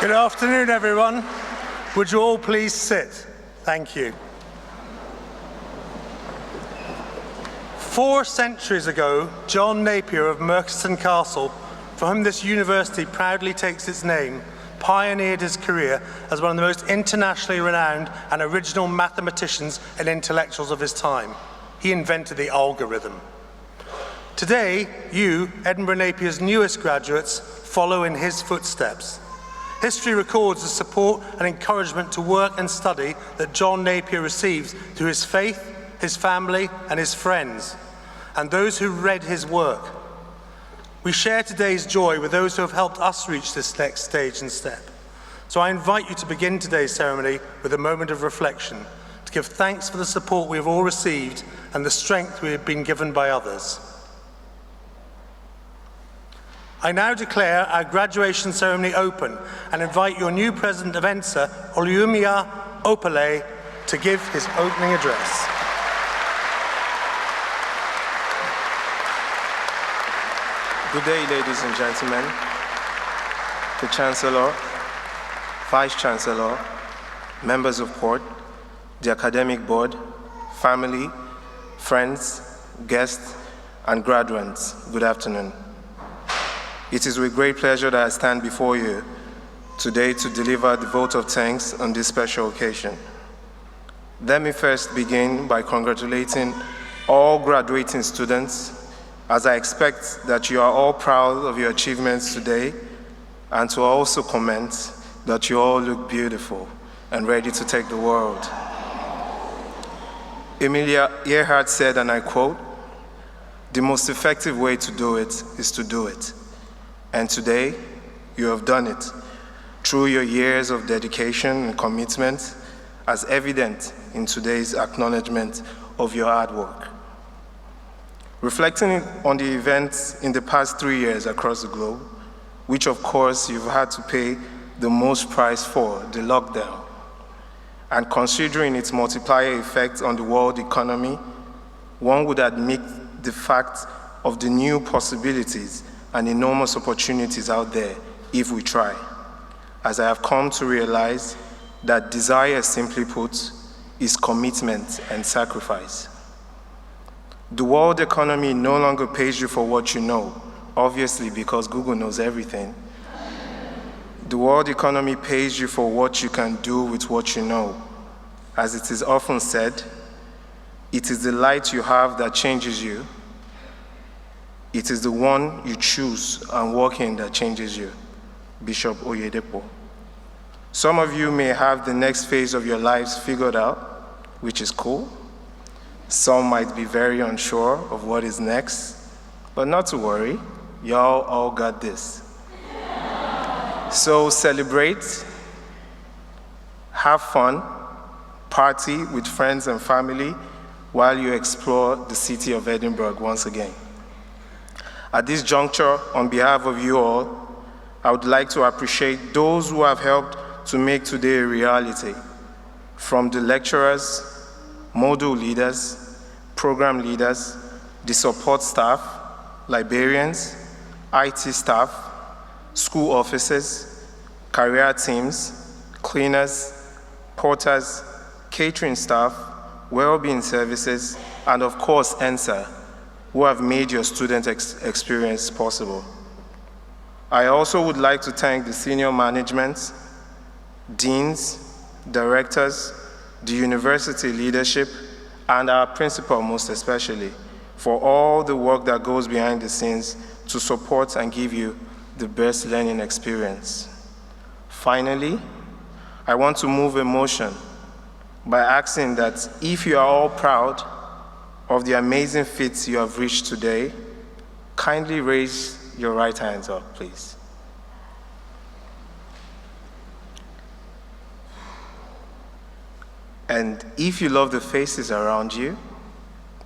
Good afternoon, everyone. Would you all please sit? Thank you. 4 centuries ago, John Napier of Counsell, for whom this university proudly takes its name, pioneered his career as one of the most internationally renowned and original mathematicians and intellectuals of his time. He invented the algorithm. Today, you, Edinburgh Napier's newest graduates, follow in his footsteps. History records the support and encouragement to work and study that John Napier received through his faith, his family, and his friends, and those who read his work. We share today's joy with those who have helped us reach this next stage and step. So I invite you to begin today's ceremony with a moment of reflection, to give thanks for the support we have all received and the strength we have been given by others. I now declare our graduation ceremony open and invite your new President of ENSA, Oluwumia Opale, to give his opening address. Good day, ladies and gentlemen, the Chancellor, Vice-Chancellor, members of Court, the Academic Board, family, friends, guests, and graduates, good afternoon. It is with great pleasure that I stand before you today to deliver the vote of thanks on this special occasion. Let me first begin by congratulating all graduating students, as I expect that you are all proud of your achievements today, and to also comment that you all look beautiful and ready to take the world. Emilia Earhart said, and I quote, "The most effective way to do it is to do it." And today, you have done it through your years of dedication and commitment, as evident in today's acknowledgement of your hard work. Reflecting on the events in the past 3 years across the globe, which of course you've had to pay the most price for, the lockdown, and considering its multiplier effect on the world economy, one would admit the fact of the new possibilities and enormous opportunities out there if we try, as I have come to realize that desire, simply put, is commitment and sacrifice. The world economy no longer pays you for what you know, obviously because Google knows everything. The world economy pays you for what you can do with what you know. As it is often said, it is the light you have that changes you. It is the one you choose and walk in that changes you. Bishop Oyedepo. Some of you may have the next phase of your lives figured out, which is cool. Some might be very unsure of what is next, but not to worry, y'all all got this. So celebrate, have fun, party with friends and family while you explore the city of Edinburgh once again. At this juncture, on behalf of you all, I would like to appreciate those who have helped to make today a reality, from the lecturers, module leaders, program leaders, the support staff, librarians, IT staff, school officers, career teams, cleaners, porters, catering staff, well-being services, and of course, ENSA, who have made your student experience possible. I also would like to thank the senior management, deans, directors, the university leadership, and our principal most especially, for all the work that goes behind the scenes to support and give you the best learning experience. Finally, I want to move a motion by asking that if you are all proud of the amazing feats you have reached today, kindly raise your right hands up, please. And if you love the faces around you,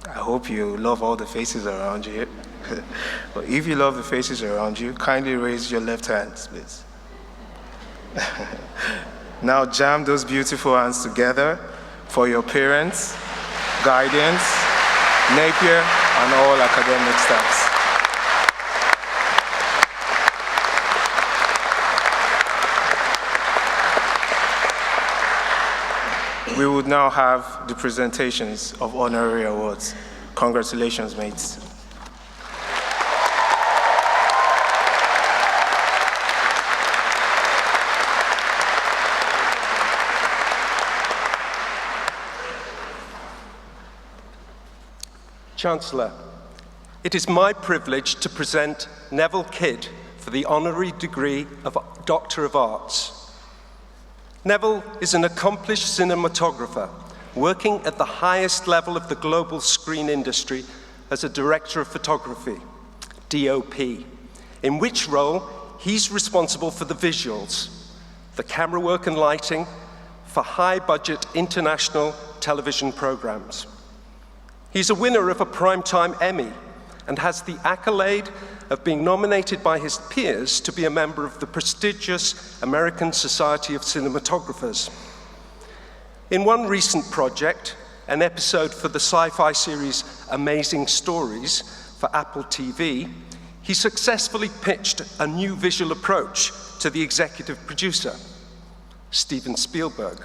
I hope you love all the faces around you. But if you love the faces around you, kindly raise your left hands, please. Now jam those beautiful hands together for your parents, guardians, Napier, and all academic staffs. We would now have the presentations of honorary awards. Congratulations, mates. Chancellor, it is my privilege to present Neville Kidd for the honorary degree of Doctor of Arts. Neville is an accomplished cinematographer working at the highest level of the global screen industry as a director of photography, DOP, in which role he's responsible for the visuals, the camera work and lighting for high-budget international television programs. He's a winner of a Primetime Emmy and has the accolade of being nominated by his peers to be a member of the prestigious American Society of Cinematographers. In one recent project, an episode for the sci-fi series Amazing Stories for Apple TV, he successfully pitched a new visual approach to the executive producer, Steven Spielberg.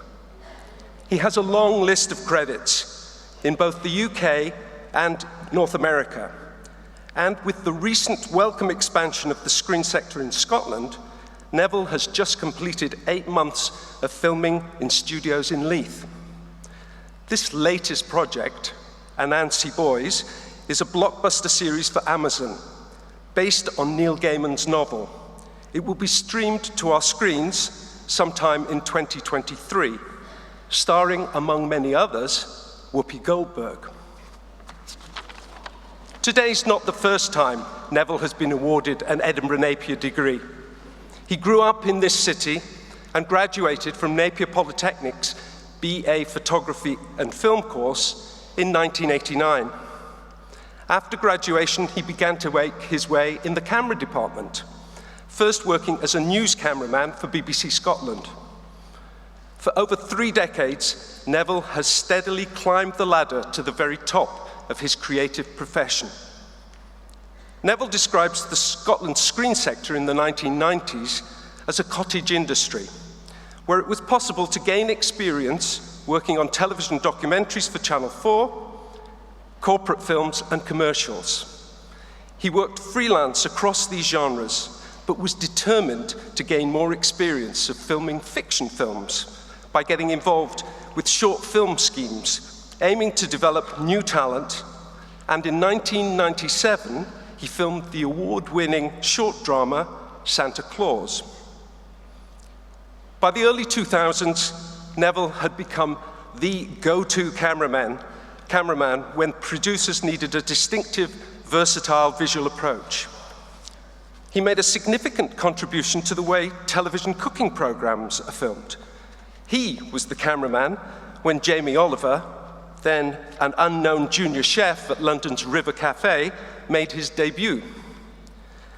He has a long list of credits in both the UK and North America. And with the recent welcome expansion of the screen sector in Scotland, Neville has just completed 8 months of filming in studios in Leith. This latest project, Anansi Boys, is a blockbuster series for Amazon, based on Neil Gaiman's novel. It will be streamed to our screens sometime in 2023, starring, among many others, Whoopi Goldberg. Today's not the first time Neville has been awarded an Edinburgh Napier degree. He grew up in this city and graduated from Napier Polytechnic's BA Photography and Film course in 1989. After graduation, he began to make his way in the camera department, first working as a news cameraman for BBC Scotland. For over 3 decades, Neville has steadily climbed the ladder to the very top of his creative profession. Neville describes the Scotland screen sector in the 1990s as a cottage industry, where it was possible to gain experience working on television documentaries for Channel 4, corporate films and commercials. He worked freelance across these genres, but was determined to gain more experience of filming fiction films by getting involved with short film schemes, aiming to develop new talent, and in 1997, he filmed the award-winning short drama, Santa Claus. By the early 2000s, Neville had become the go-to cameraman when producers needed a distinctive, versatile visual approach. He made a significant contribution to the way television cooking programs are filmed. He was the cameraman when Jamie Oliver, then an unknown junior chef at London's River Cafe, made his debut.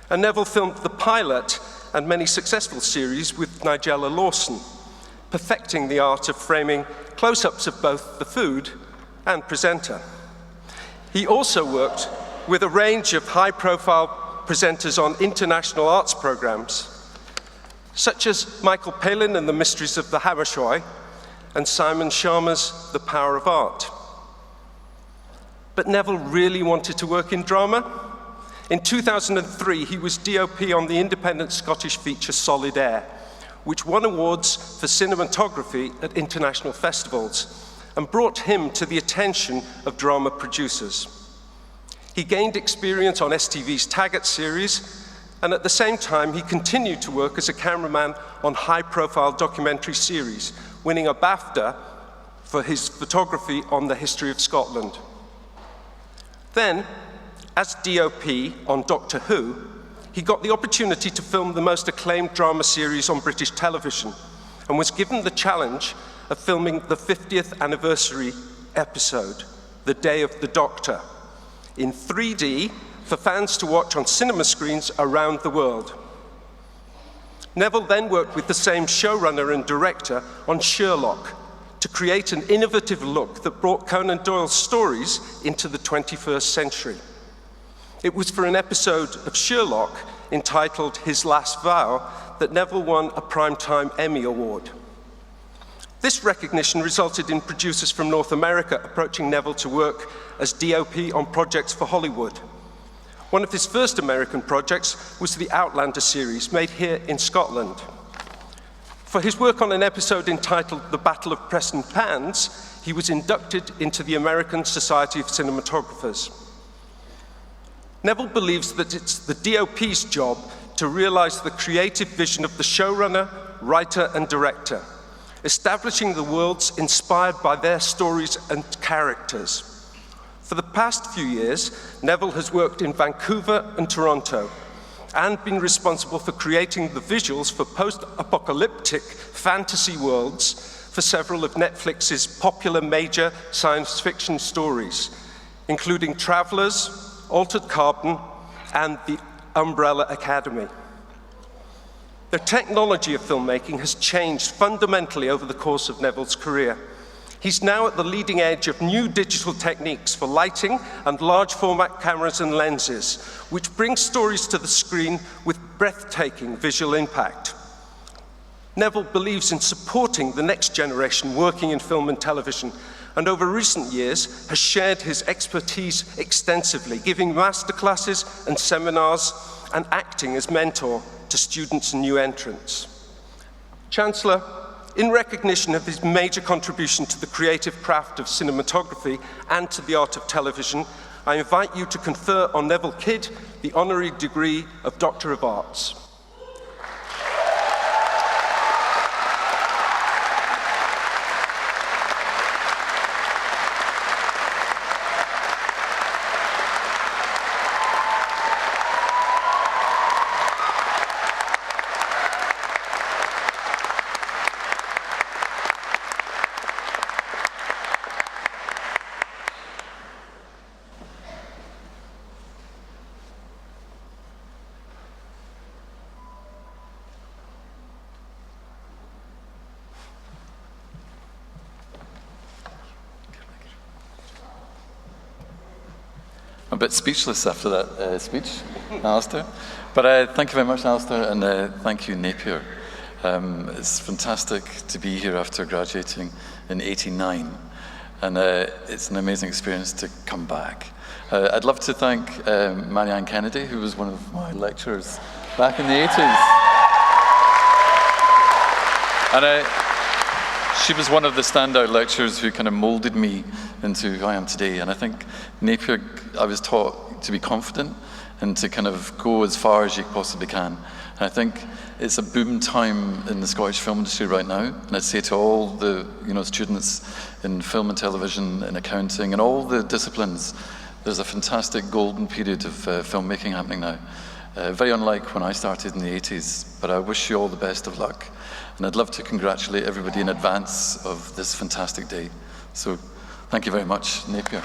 And Neville filmed the pilot and many successful series with Nigella Lawson, perfecting the art of framing close-ups of both the food and presenter. He also worked with a range of high-profile presenters on international arts programs, such as Michael Palin and the Mysteries of the Hammershoy, and Simon Sharma's The Power of Art. But Neville really wanted to work in drama. In 2003, he was DOP on the independent Scottish feature Solid Air, which won awards for cinematography at international festivals and brought him to the attention of drama producers. He gained experience on STV's Taggart series, and at the same time, he continued to work as a cameraman on high-profile documentary series, winning a BAFTA for his photography on the history of Scotland. Then, as DOP on Doctor Who, he got the opportunity to film the most acclaimed drama series on British television and was given the challenge of filming the 50th anniversary episode, The Day of the Doctor, in 3D for fans to watch on cinema screens around the world. Neville then worked with the same showrunner and director on Sherlock to create an innovative look that brought Conan Doyle's stories into the 21st century. It was for an episode of Sherlock entitled His Last Vow that Neville won a Primetime Emmy Award. This recognition resulted in producers from North America approaching Neville to work as DOP on projects for Hollywood. One of his first American projects was the Outlander series, made here in Scotland. For his work on an episode entitled The Battle of Preston Pans, he was inducted into the American Society of Cinematographers. Neville believes that it's the DOP's job to realize the creative vision of the showrunner, writer, and director, establishing the worlds inspired by their stories and characters. For the past few years, Neville has worked in Vancouver and Toronto and been responsible for creating the visuals for post-apocalyptic fantasy worlds for several of Netflix's popular major science fiction stories, including Travelers, Altered Carbon, and The Umbrella Academy. The technology of filmmaking has changed fundamentally over the course of Neville's career. He's now at the leading edge of new digital techniques for lighting and large format cameras and lenses, which bring stories to the screen with breathtaking visual impact. Neville believes in supporting the next generation working in film and television, and over recent years has shared his expertise extensively, giving masterclasses and seminars and acting as mentor to students and new entrants. Chancellor, in recognition of his major contribution to the creative craft of cinematography and to the art of television, I invite you to confer on Neville Kidd the honorary degree of Doctor of Arts. I'm a bit speechless after that speech, Alistair. But thank you very much, Alistair, and thank you, Napier. It's fantastic to be here after graduating in '89, and it's an amazing experience to come back. I'd love to thank Marianne Kennedy, who was one of my lecturers back in the '80s. And she was one of the standout lecturers who kind of molded me into who I am today. And I think Napier, I was taught to be confident and to kind of go as far as you possibly can. And I think it's a boom time in the Scottish film industry right now. And I'd say to all the students in film and television and accounting and all the disciplines, there's a fantastic golden period of filmmaking happening now. Very unlike when I started in the '80s, but I wish you all the best of luck. And I'd love to congratulate everybody in advance of this fantastic day. So thank you very much, Napier.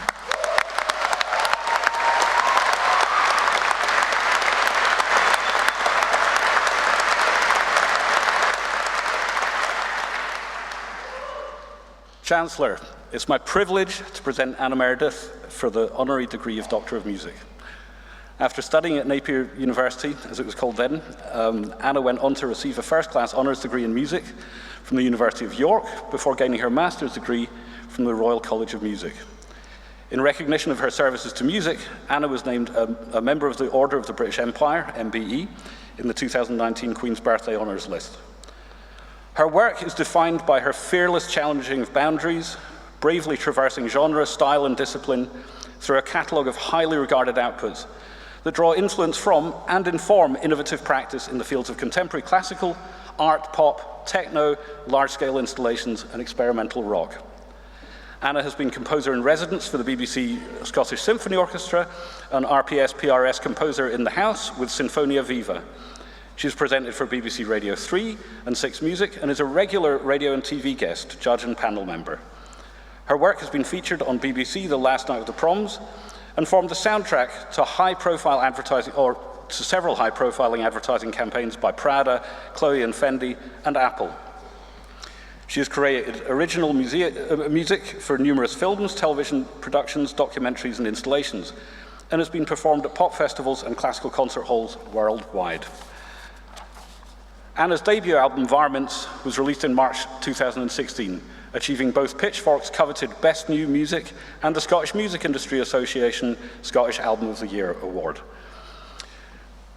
Chancellor, it's my privilege to present Anna Meredith for the honorary degree of Doctor of Music. After studying at Napier University, as it was called then, Anna went on to receive a first-class honours degree in music from the University of York before gaining her master's degree from the Royal College of Music. In recognition of her services to music, Anna was named a member of the Order of the British Empire, MBE, in the 2019 Queen's Birthday Honours list. Her work is defined by her fearless challenging of boundaries, bravely traversing genre, style, and discipline through a catalogue of highly regarded outputs that draw influence from and inform innovative practice in the fields of contemporary classical, art, pop, techno, large-scale installations, and experimental rock. Anna has been composer in residence for the BBC Scottish Symphony Orchestra and RPS PRS composer in the house with Sinfonia Viva. She's presented for BBC Radio 3 and 6 Music and is a regular radio and TV guest, judge and panel member. Her work has been featured on BBC The Last Night of the Proms and formed the soundtrack to high-profile advertising, or to several high-profiling advertising campaigns by Prada, Chloe and Fendi, and Apple. She has created original music for numerous films, television productions, documentaries, and installations, and has been performed at pop festivals and classical concert halls worldwide. Anna's debut album, Varmints, was released in March 2016, achieving both Pitchfork's coveted Best New Music and the Scottish Music Industry Association Scottish Album of the Year award.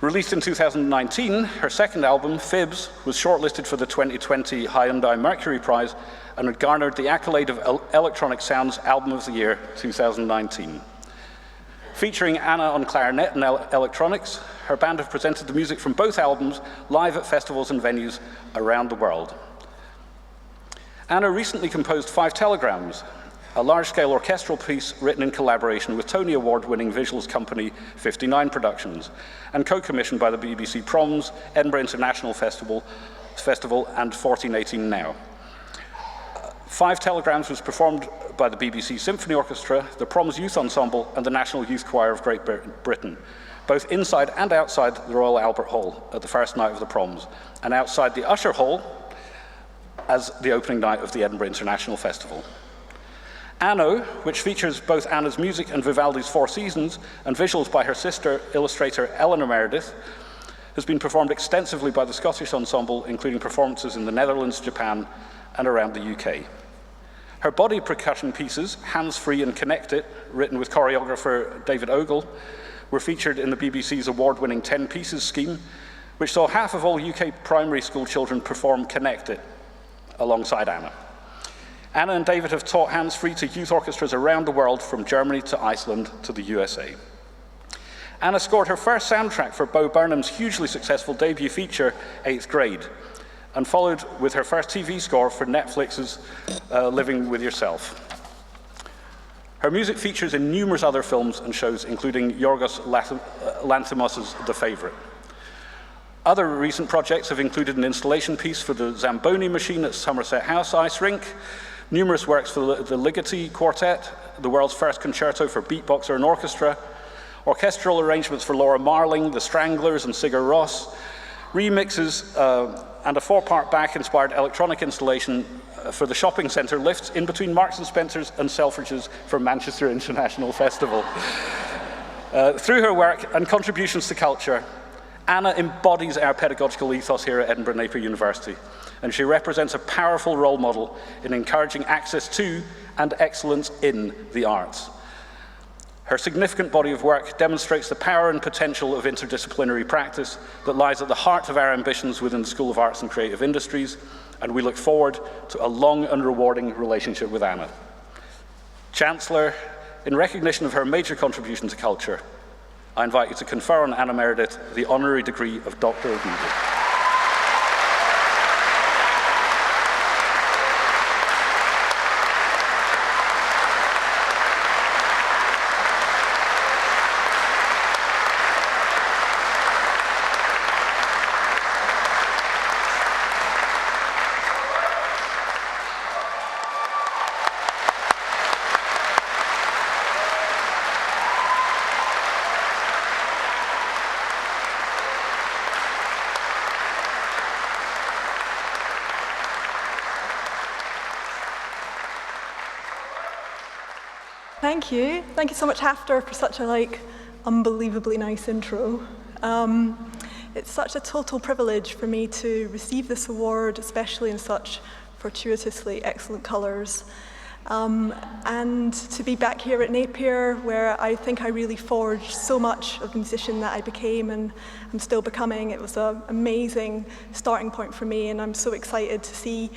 Released in 2019, her second album, Fibs, was shortlisted for the 2020 Hyundai Mercury Prize and had garnered the accolade of Electronic Sound's Album of the Year 2019. Featuring Anna on clarinet and electronics, her band have presented the music from both albums live at festivals and venues around the world. Anna recently composed 5 Telegrams, a large-scale orchestral piece written in collaboration with Tony Award-winning visuals company 59 Productions, and co-commissioned by the BBC Proms, Edinburgh International Festival, and 1418 Now. 5 Telegrams was performed by the BBC Symphony Orchestra, the Proms Youth Ensemble, and the National Youth Choir of Great Britain, both inside and outside the Royal Albert Hall at the first night of the Proms, and outside the Usher Hall as the opening night of the Edinburgh International Festival. Anno, which features both Anna's music and Vivaldi's Four Seasons, and visuals by her sister, illustrator Eleanor Meredith, has been performed extensively by the Scottish Ensemble, including performances in the Netherlands, Japan, and around the UK. Her body percussion pieces, Hands Free and Connect It, written with choreographer David Ogle, were featured in the BBC's award-winning 10 Pieces scheme, which saw half of all UK primary school children perform Connect It alongside Anna. Anna and David have taught Hands Free to youth orchestras around the world, from Germany to Iceland to the USA. Anna scored her first soundtrack for Bo Burnham's hugely successful debut feature, 8th Grade, and followed with her first TV score for Netflix's Living With Yourself. Her music features in numerous other films and shows, including Yorgos Lanthimos' The Favourite. Other recent projects have included an installation piece for the Zamboni machine at Somerset House Ice Rink, numerous works for the Ligeti Quartet, the world's first concerto for beatboxer and orchestra, orchestral arrangements for Laura Marling, the Stranglers, and Sigur Rós, remixes, and a 4-part Bach-inspired electronic installation for the shopping centre lifts in between Marks & Spencer's and Selfridges for Manchester International Festival. Through her work and contributions to culture, Anna embodies our pedagogical ethos here at Edinburgh Napier University, and she represents a powerful role model in encouraging access to and excellence in the arts. Her significant body of work demonstrates the power and potential of interdisciplinary practice that lies at the heart of our ambitions within the School of Arts and Creative Industries, and we look forward to a long and rewarding relationship with Anna. Chancellor, in recognition of her major contribution to culture, I invite you to confer on Anna Meredith the honorary degree of Doctor of Music. Thank you. Thank you so much, Hafter, for such a unbelievably nice intro. It's such a total privilege for me to receive this award, especially in such fortuitously excellent colours. And to be back here at Napier, where I think I really forged so much of the musician that I became and I'm still becoming. It was an amazing starting point for me, and I'm so excited to see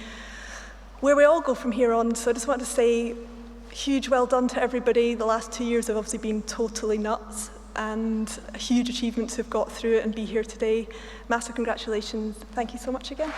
where we all go from here on. So I just want to say huge well done to everybody. The last 2 years have obviously been totally nuts, and a huge achievement to have got through it and be here today. Massive congratulations. Thank you so much again.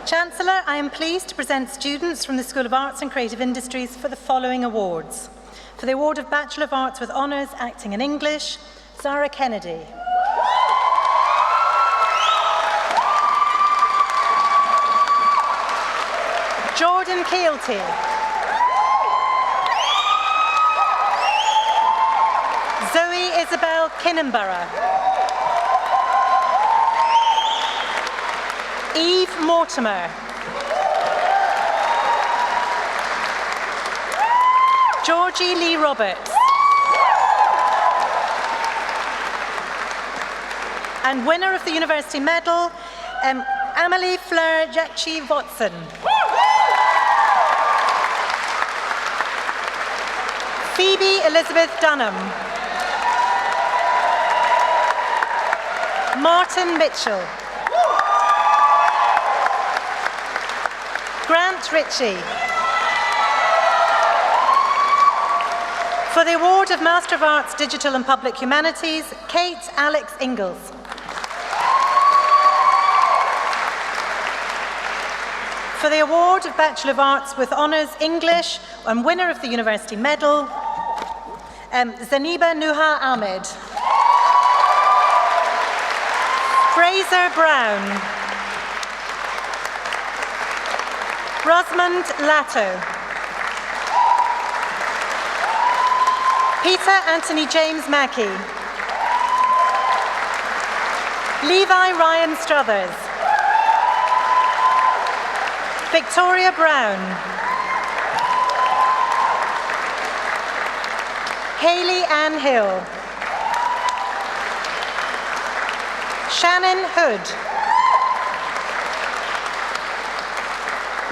Chancellor, I am pleased to present students from the School of Arts and Creative Industries for the following awards. For the award of Bachelor of Arts with Honours, Acting in English, Sarah Kennedy. Jordan Keelty. Zoe Isabel Kinnenborough. Eve Mortimer. Georgie Lee Roberts. And winner of the University Medal, Amelie Fleur Jackie Watson. Phoebe Elizabeth Dunham. Martin Mitchell. Grant Ritchie. For the award of Master of Arts, Digital and Public Humanities, Kate Alex Ingalls. For the award of Bachelor of Arts with Honours English and winner of the University Medal, Zaniba Nuha Ahmed. Fraser Brown. Rosamond Latto. Peter Anthony James Mackey. Levi Ryan Struthers. Victoria Brown. Hayley Ann Hill. Shannon Hood.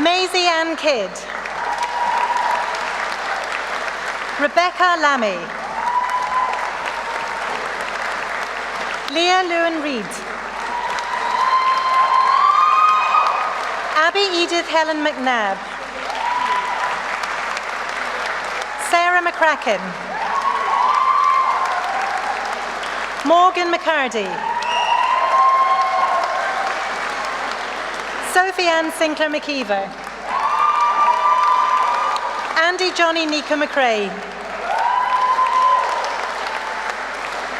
Maisie Ann Kidd. Rebecca Lammy. Leah Lewin Reed. Abby Edith Helen McNabb. Sarah McCracken. Morgan McCarty. Sophie Ann Sinclair McKeever. Andy Johnny Nico McRae.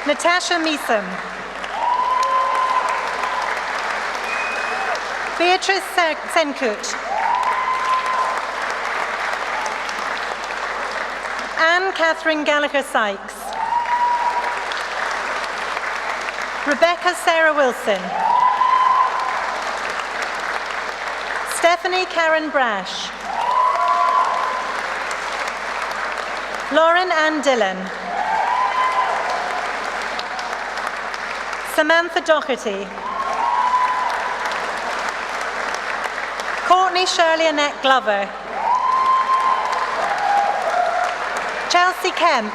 Natasha Meeson. Beatrice Senkut. Anne Catherine Gallagher Sykes. Rebecca Sarah Wilson. Stephanie Karen Brash. Lauren Ann Dillon. Samantha Doherty. Courtney Shirley Annette Glover. Chelsea Kemp.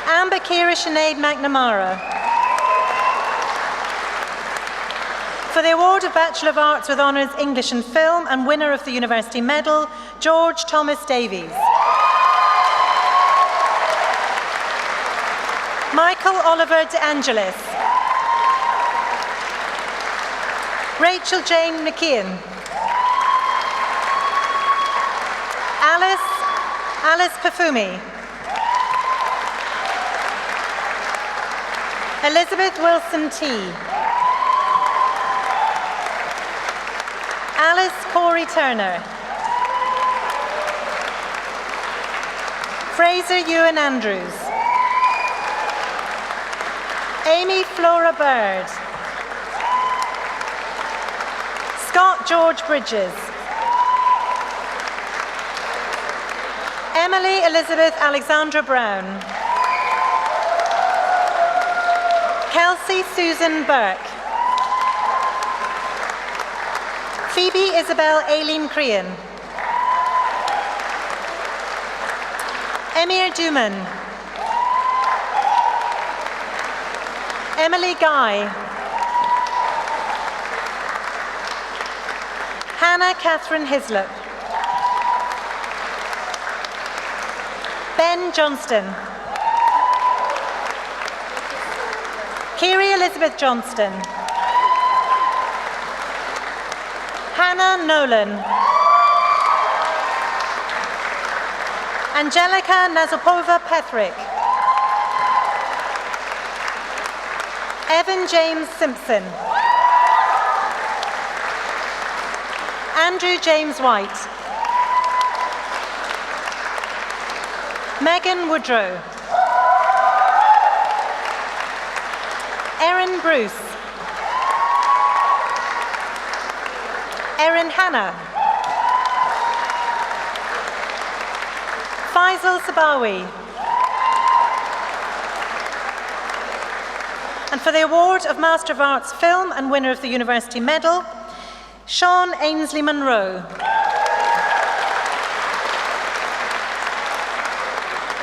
Amber Kira Sinead McNamara. For the award of Bachelor of Arts with Honours English and Film and winner of the University Medal, George Thomas Davies. Michael Oliver De Angelis. Rachel Jane McKeon. Alice Pafumi. Elizabeth Wilson T. Alice Corey Turner. Fraser Ewan Andrews. Amy Flora Bird. Scott George Bridges. Emily Elizabeth Alexandra Brown. Kelsey Susan Burke. Phoebe Isabel Aileen Crean. Emir Duman. Emily Guy. Hannah Catherine Hislop. Ben Johnston. Kiri Elizabeth Johnston. Hannah Nolan. Angelica Nazopova Pethrick. Evan James Simpson. Andrew James White. Megan Woodrow. Erin Bruce. Erin Hanna. Faisal Sabawi. And for the award of Master of Arts Film and winner of the University Medal, Sean Ainsley Munro.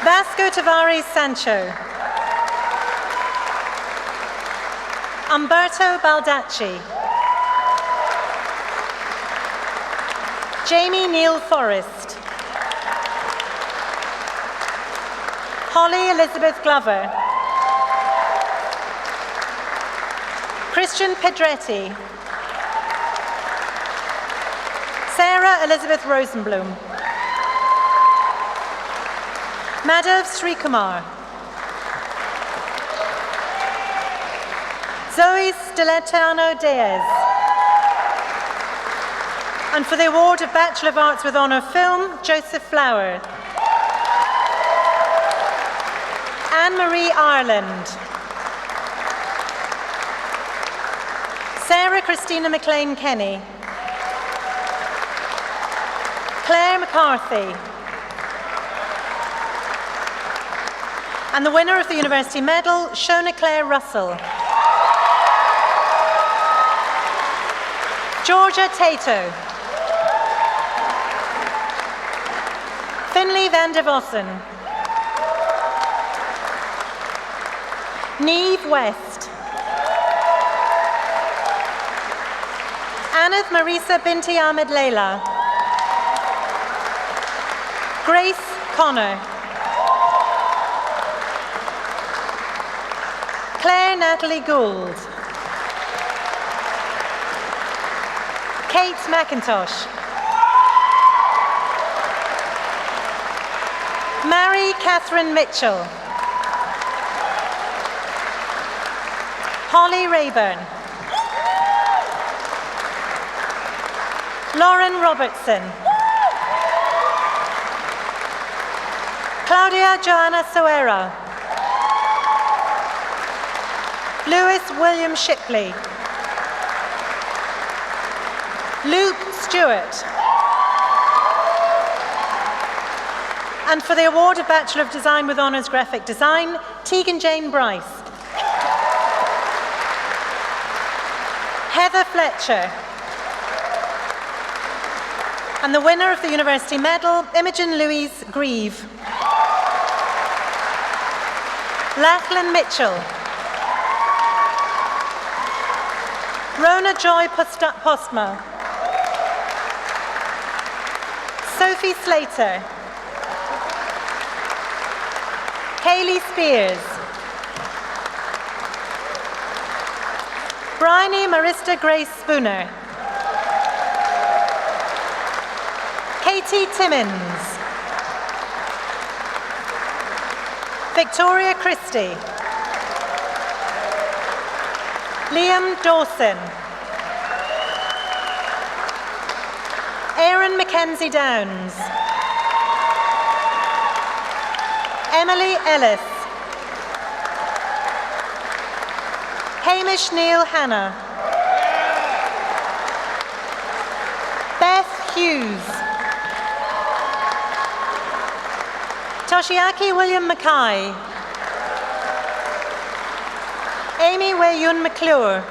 Vasco Tavares Sancho. Umberto Baldacci. Jamie Neal Forrest. Holly Elizabeth Glover. Christian Pedretti. Sarah Elizabeth Rosenblum. Madhav Srikumar. Zoe Stiletano Diaz. And for the award of Bachelor of Arts with Honour Film, Joseph Flower. Anne-Marie Ireland. Sarah Christina McLean Kenny. Claire McCarthy. And the winner of the University Medal, Shona Claire Russell. Georgia Tato. Finlay van der Vossen. Neve West. Aneth Marisa Binti Ahmed Leila. Grace Connor. Claire Natalie Gould. Kate McIntosh. Mary Catherine Mitchell. Holly Rayburn. Lauren Robertson. Claudia Joanna Soera. Lewis William Shipley. Luke Stewart. And for the award of Bachelor of Design with Honours Graphic Design, Tegan Jane Bryce. Heather Fletcher. And the winner of the University Medal, Imogen Louise Grieve. Lachlan Mitchell. Rona Joy Postma. Sophie Slater. Hayley Spears. Bryony Marista Grace Spooner. Katie Timmins. Victoria Christie. Liam Dawson. Aaron Mackenzie Downs. Emily Ellis. Hamish Neil Hanna. Beth Hughes. Toshiaki William Mackay. Amy Wei-Yun McClure.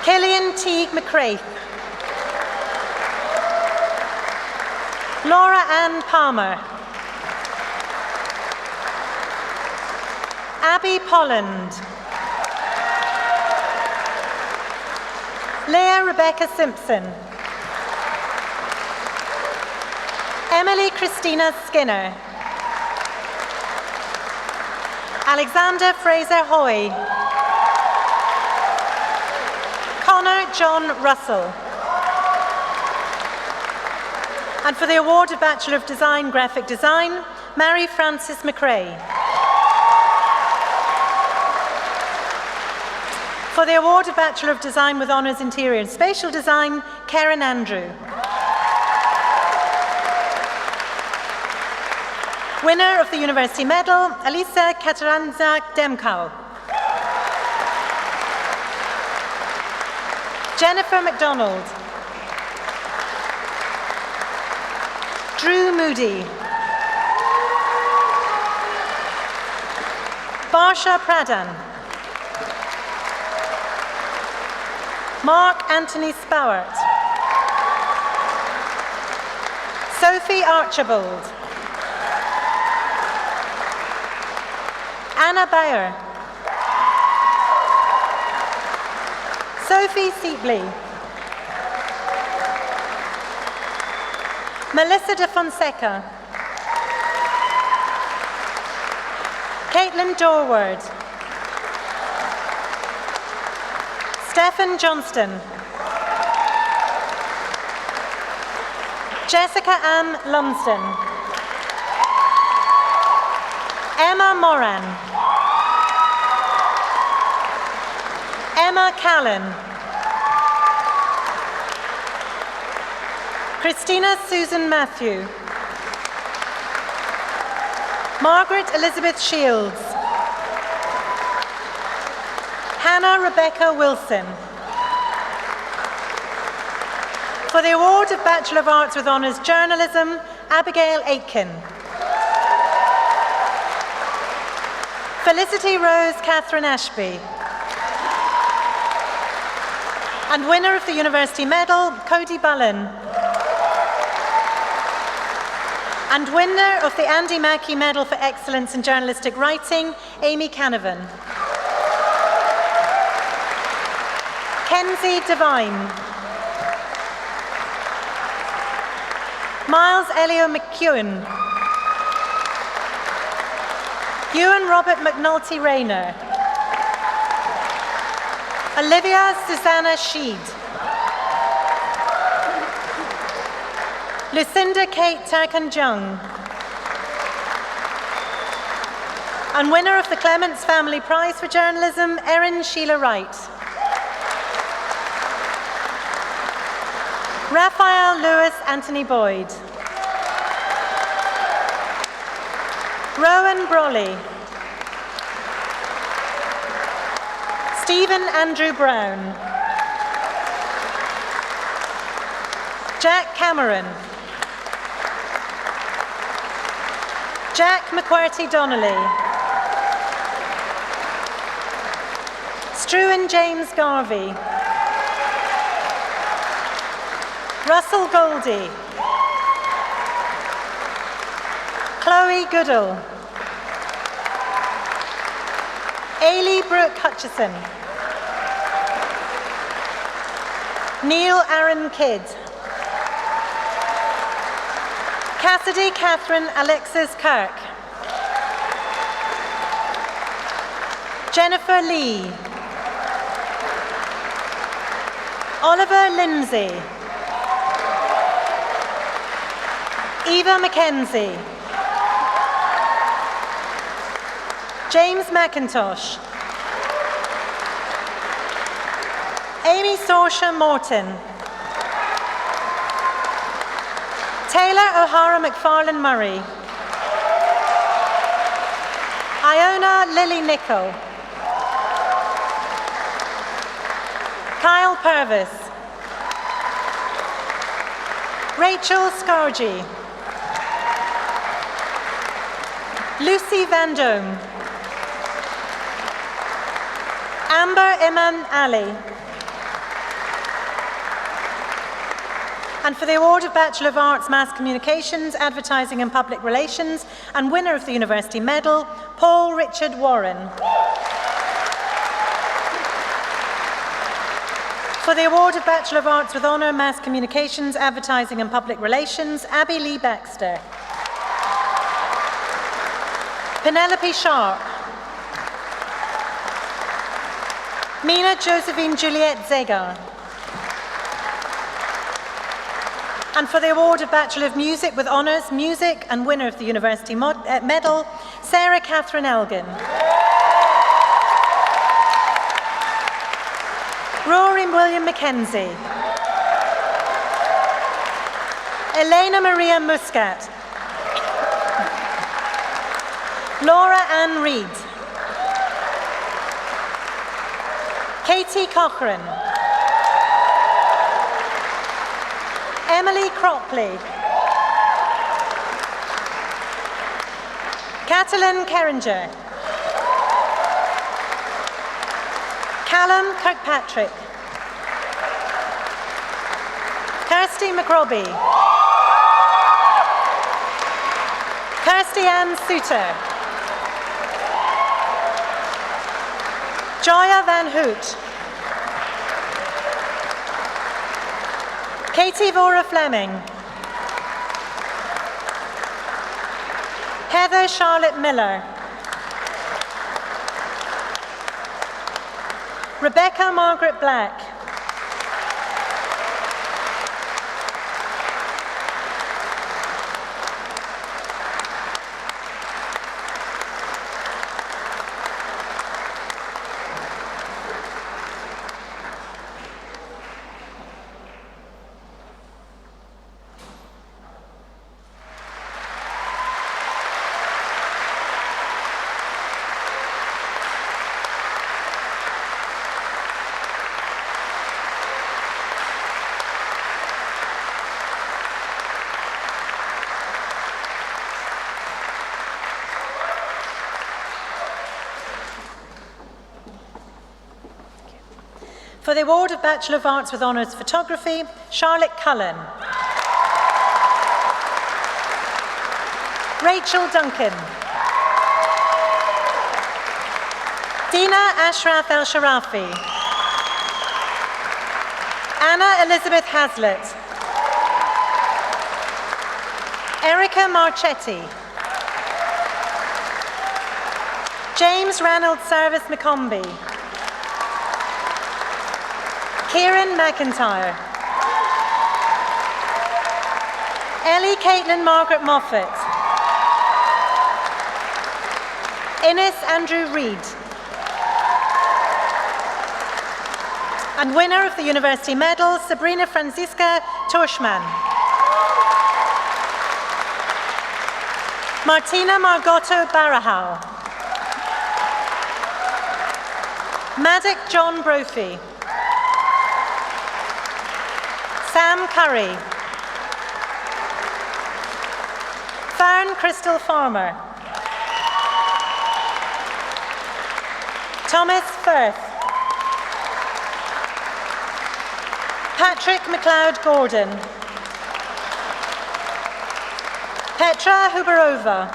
Killian Teague McCraith. Laura Ann Palmer. Abby Polland. Leah Rebecca Simpson. Emily Christina Skinner. Alexander Fraser Hoy. Connor John Russell. And for the award of Bachelor of Design, Graphic Design, Mary Frances McRae. For the award of Bachelor of Design with Honours Interior and Spatial Design, Karen Andrew. Winner of the University Medal, Elisa Kataranza-Demkow. Jennifer MacDonald. Drew Moody. Barsha Pradhan. Mark Anthony Spowart. Sophie Archibald. Anna Bayer. Sophie Seapley. Melissa de Fonseca. Caitlin Dorward. Stephen Johnston. Jessica Ann Lumsden. Emma Moran. Emma Callan. Christina Susan Matthew. Margaret Elizabeth Shields. Hannah Rebecca Wilson. For the award of Bachelor of Arts with Honours Journalism, Abigail Aitken. Felicity Rose Catherine Ashby. And winner of the University Medal, Cody Bullen. And winner of the Andy Mackey Medal for Excellence in Journalistic Writing, Amy Canavan. Kenzie Devine. Miles Elio McEwen. Ewan Robert McNulty Rayner. Olivia Susanna Sheed. Lucinda Kate Takan-Jung. And winner of the Clements Family Prize for Journalism, Erin Sheila Wright. Raphael Lewis Anthony Boyd. Rowan Brolly. Stephen Andrew Brown. Jack Cameron. Jack McQuartie Donnelly. Struan James Garvey. Russell Goldie. Chloe Goodall. Ailey Brooke Hutchison. Neil Aaron Kidd. Cassidy Catherine Alexis Kirk. Jennifer Lee. Oliver Lindsay. Eva Mackenzie. James McIntosh. Amy Sorsha Morton. Taylor O'Hara McFarlane Murray. Iona Lily Nichol. Kyle Purvis. Rachel Scargy. Lucy Van Dome. Amber Iman Ali. And for the award of Bachelor of Arts, Mass Communications, Advertising and Public Relations, and winner of the University Medal, Paul Richard Warren. For the award of Bachelor of Arts with Honour, Mass Communications, Advertising and Public Relations, Abby Lee Baxter. Penelope Sharp. Mina Josephine Juliette Zegar. And for the award of Bachelor of Music with Honours, Music, and winner of the University Medal, Sarah Catherine Elgin. Rory William Mackenzie. Elena Maria Muscat. Laura Ann Reid. Katie Cochrane. Emily Cropley. Catalin Keringer. Callum Kirkpatrick. Kirsty McRobbie. Kirsty Ann Suter. Joya Van Hoot. Katie Vora Fleming. Heather Charlotte Miller. Rebecca Margaret Black. For the award of Bachelor of Arts with Honours Photography, Charlotte Cullen. Rachel Duncan. Dina Ashraf El-Sharafi. Anna Elizabeth Hazlitt. Erica Marchetti. James Ranald Service McCombie. Kieran McIntyre. Ellie Caitlin Margaret Moffat. Innes Andrew Reid. And winner of the University Medal, Sabrina Franziska Torschmann. Martina Margotto Barahau. Maddock John Brophy. Sam Curry. Fern Crystal Farmer. Thomas Firth. Patrick McLeod Gordon. Petra Huberova.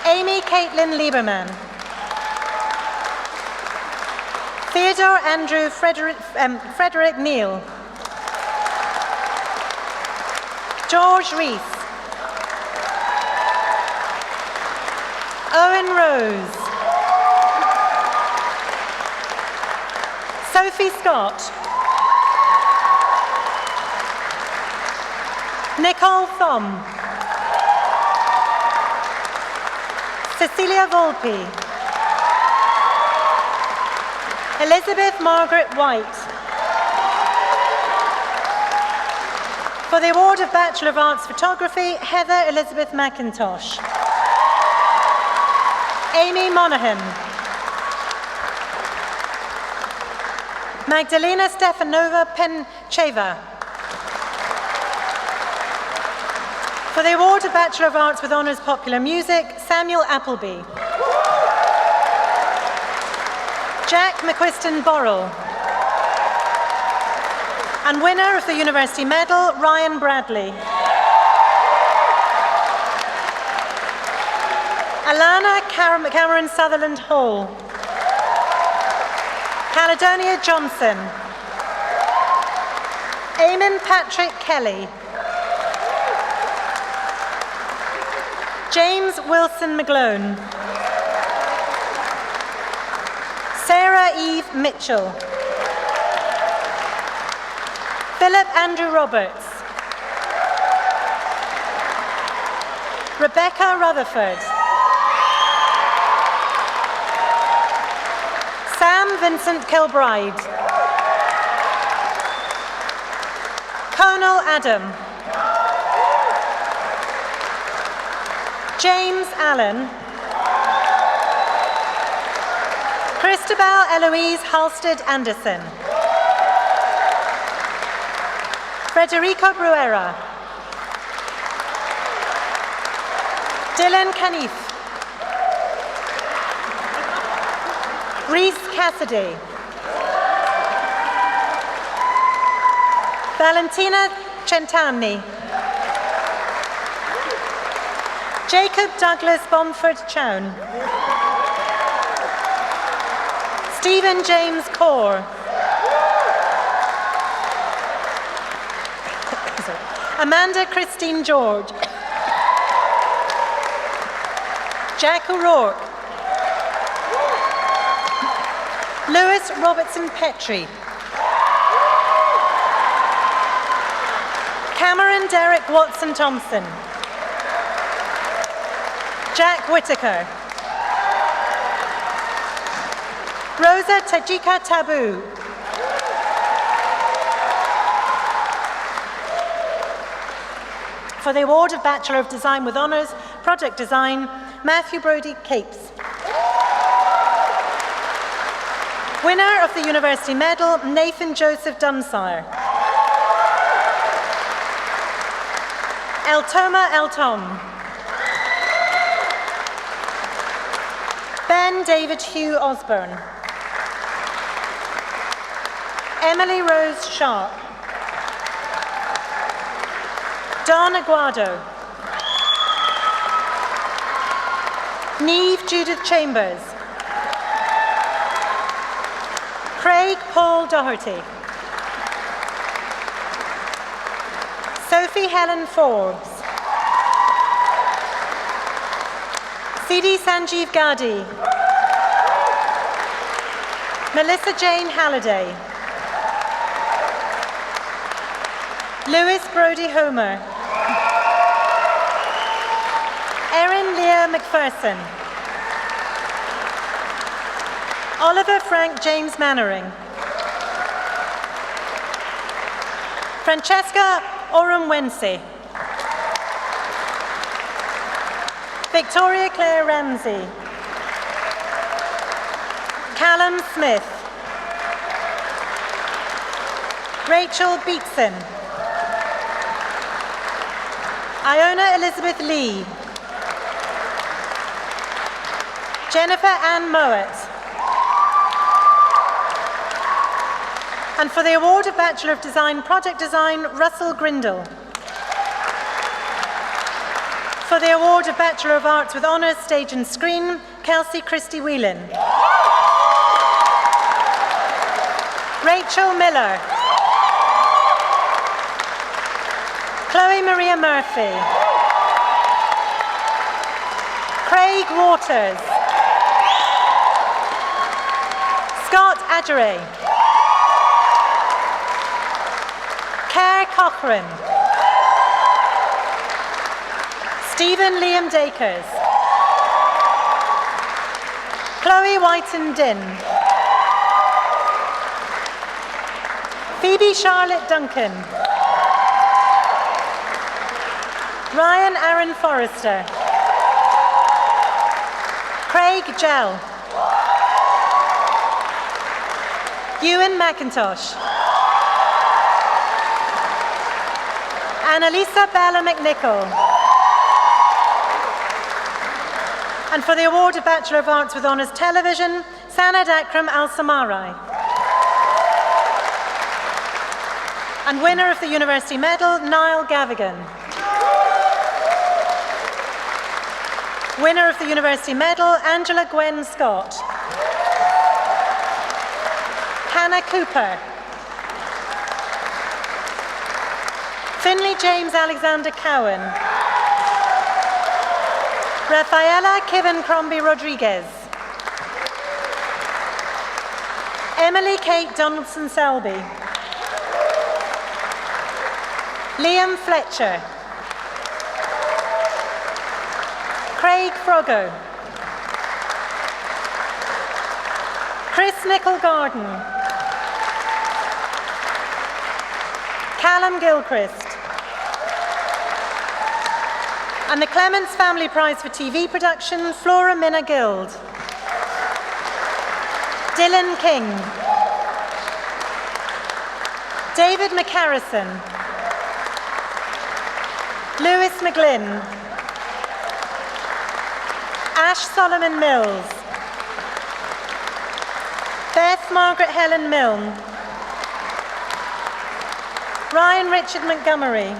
Amy Caitlin Lieberman. Theodore Andrew Frederick Neal. George Rees. Owen Rose. Sophie Scott. Nicole Thom. Cecilia Volpe. Elizabeth Margaret White. For the award of Bachelor of Arts Photography, Heather Elizabeth McIntosh. Amy Monaghan. Magdalena Stefanova Pencheva. For the award of Bachelor of Arts with Honours Popular Music, Samuel Appleby. Jack McQuiston Borrell. And winner of the University Medal, Ryan Bradley. Alana Cameron Sutherland Hall. Caledonia Johnson. Eamon Patrick Kelly. James Wilson McGlone. Sarah Eve Mitchell. Philip Andrew Roberts. Rebecca Rutherford. Sam Vincent Kilbride. Conal Adam. James Allen. Christabel Eloise Halstead Anderson. Frederico Bruera. Dylan Caniff. Reese Cassidy. Valentina Centani. Jacob Douglas Bomford Chown. Stephen James Corr. Amanda Christine George. Jack O'Rourke. Lewis Robertson Petrie. Cameron Derek Watson Thompson. Jack Whitaker. Rosa Tajika Tabu. For the award of Bachelor of Design with Honours, Project Design, Matthew Brodie Capes. Winner of the University Medal, Nathan Joseph Dunsire. Eltoma Eltom. Ben David Hugh Osborne. Emily Rose Sharp. Don Aguado. Neve Judith Chambers. Craig Paul Doherty. Sophie Helen Forbes. CD Sanjeev Gadi. Melissa Jane Halliday. Lewis Brodie Homer. Erin Leah McPherson. Oliver Frank James Mannering. Francesca Orumwensi. Victoria Claire Ramsey. Callum Smith. Rachel Beatson. Iona Elizabeth Lee. Jennifer Ann Mowat. And for the award of Bachelor of Design, Project Design, Russell Grindle. For the award of Bachelor of Arts with Honours, Stage and Screen, Kelsey Christie Whelan. Rachel Miller. Chloe Maria Murphy. Craig Waters. Scott Adjere. Kerr Cochran. Stephen Liam Dakers. Chloe Whiten Din. Phoebe Charlotte Duncan. Ryan Aaron Forrester. Craig Gell. Ewan McIntosh. Annalisa Bella McNichol. And for the award of Bachelor of Arts with Honours Television, Sanad Akram Al-Samarai. And winner of the University Medal, Niall Gavigan. Winner of the University Medal, Angela Gwen Scott. Hannah Cooper. Finlay James Alexander Cowan. Rafaela Kiven Crombie Rodriguez. Emily Kate Donaldson Selby. Liam Fletcher. Craig Froggo. Chris Nicol Garden. Callum Gilchrist. And the Clements Family Prize for TV production, Flora Minna Guild. Dylan King. David McCarrison. Lewis McGlynn. Ash Solomon Mills. Beth Margaret Helen Milne. Ryan Richard Montgomery.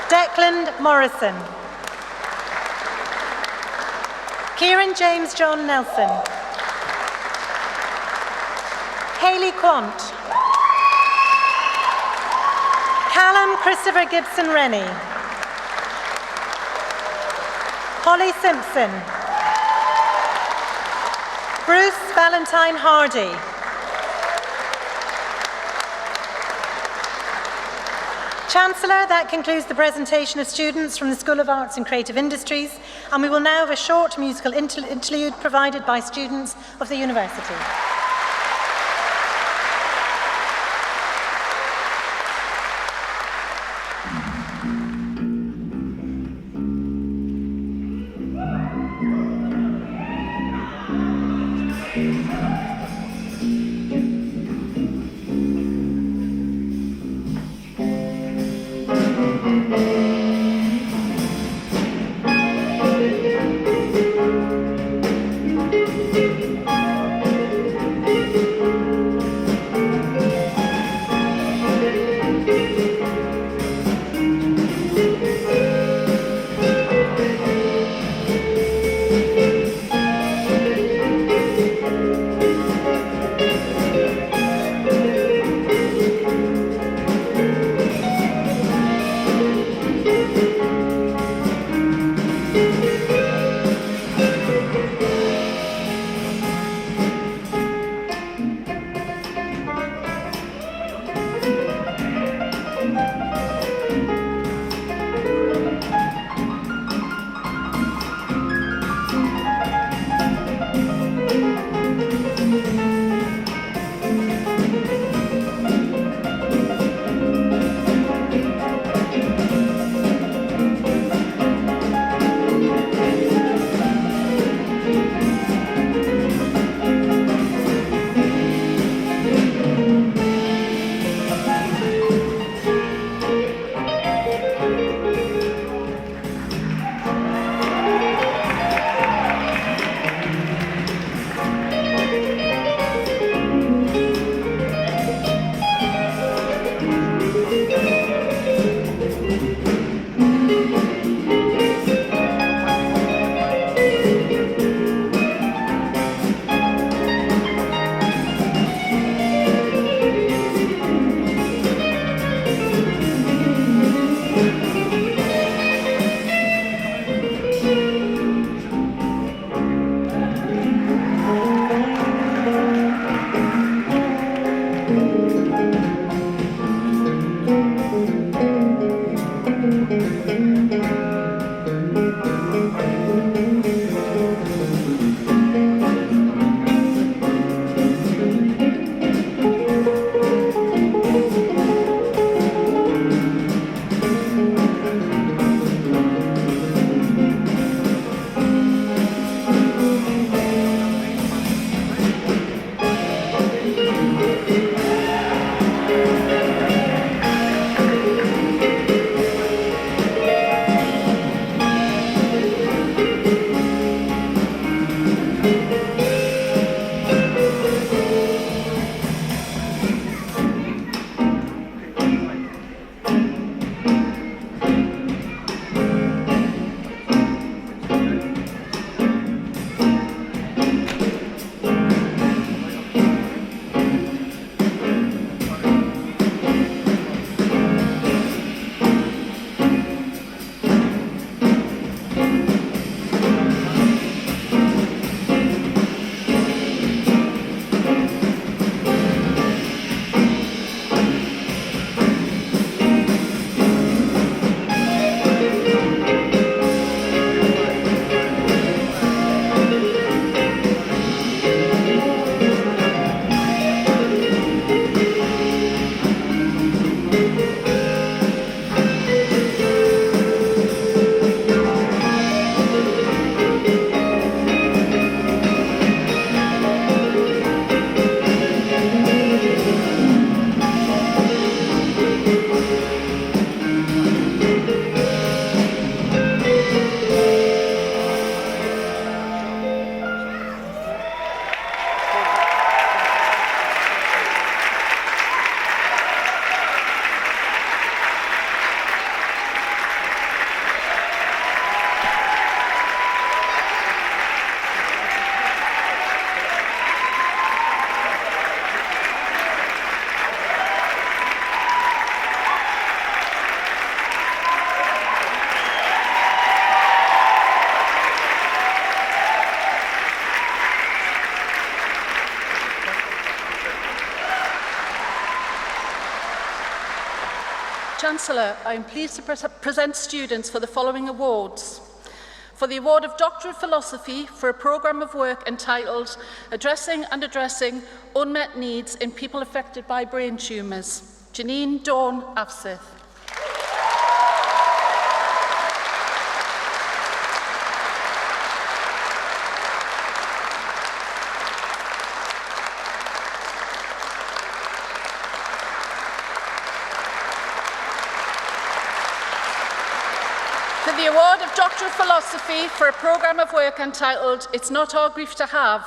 Declan Morrison. Kieran James John Nelson. Hayley Quant. Callum Christopher Gibson Rennie. Holly Simpson. Bruce Valentine Hardy. Chancellor, that concludes the presentation of students from the School of Arts and Creative Industries, and we will now have a short musical interlude provided by students of the university. Chancellor, I am pleased to present students for the following awards. For the award of Doctor of Philosophy for a programme of work entitled Addressing and Addressing Unmet Needs in People Affected by Brain Tumours, Janine Dawn Afseth. For the award of Doctor of Philosophy for a programme of work entitled It's Not Our Grief to Have,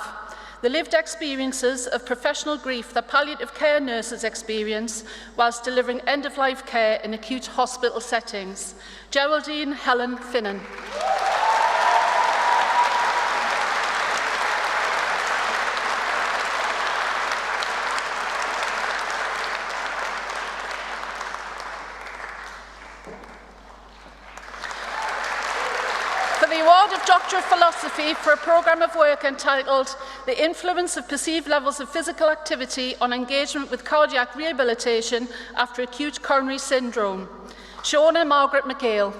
the lived experiences of professional grief that palliative care nurses experience whilst delivering end-of-life care in acute hospital settings, Geraldine Helen Finnan. Doctor of Philosophy for a programme of work entitled The Influence of Perceived Levels of Physical Activity on Engagement with Cardiac Rehabilitation After Acute Coronary Syndrome, Shauna Margaret McHale.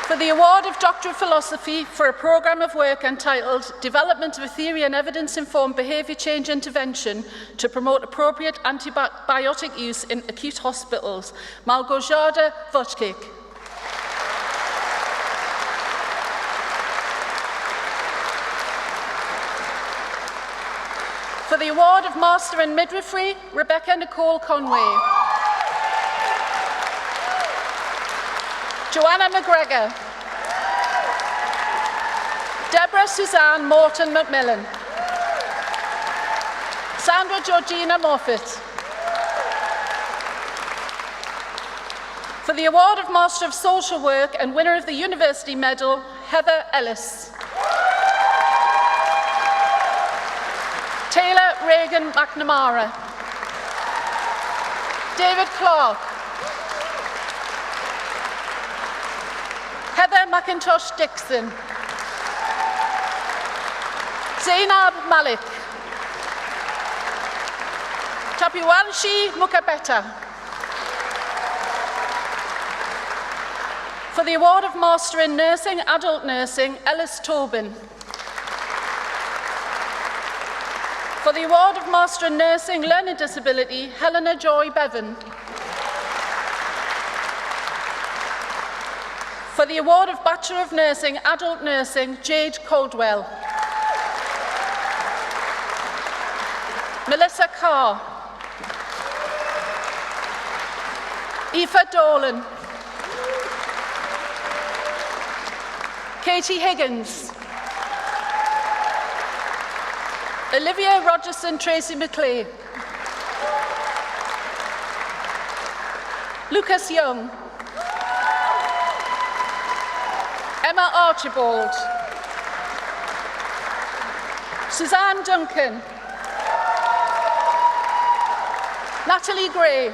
For the award of Doctor of Philosophy for a programme of work entitled Development of a Theory and Evidence-Informed Behaviour Change Intervention to Promote Appropriate Antibiotic Use in Acute Hospitals, Malgorzata Wojcik. For the award of Master in Midwifery, Rebecca Nicole Conway. Joanna McGregor. Deborah Suzanne Morton McMillan. Sandra Georgina Moffat. For the award of Master of Social Work and winner of the University Medal, Heather Ellis. Taylor Reagan McNamara. David Clark. Heather McIntosh Dixon. Zainab Malik. Tapiwanshi Mukabeta. For the award of Master in Nursing, Adult Nursing, Ellis Tobin. For the award of Master in Nursing, Learning Disability, Helena Joy Bevan. For the award of Bachelor of Nursing, Adult Nursing, Jade Caldwell. Melissa Carr. Aoife Dolan. Katie Higgins. Olivia Rogerson Tracy McClay. Lucas Young. Emma Archibald. Suzanne Duncan. Natalie Gray.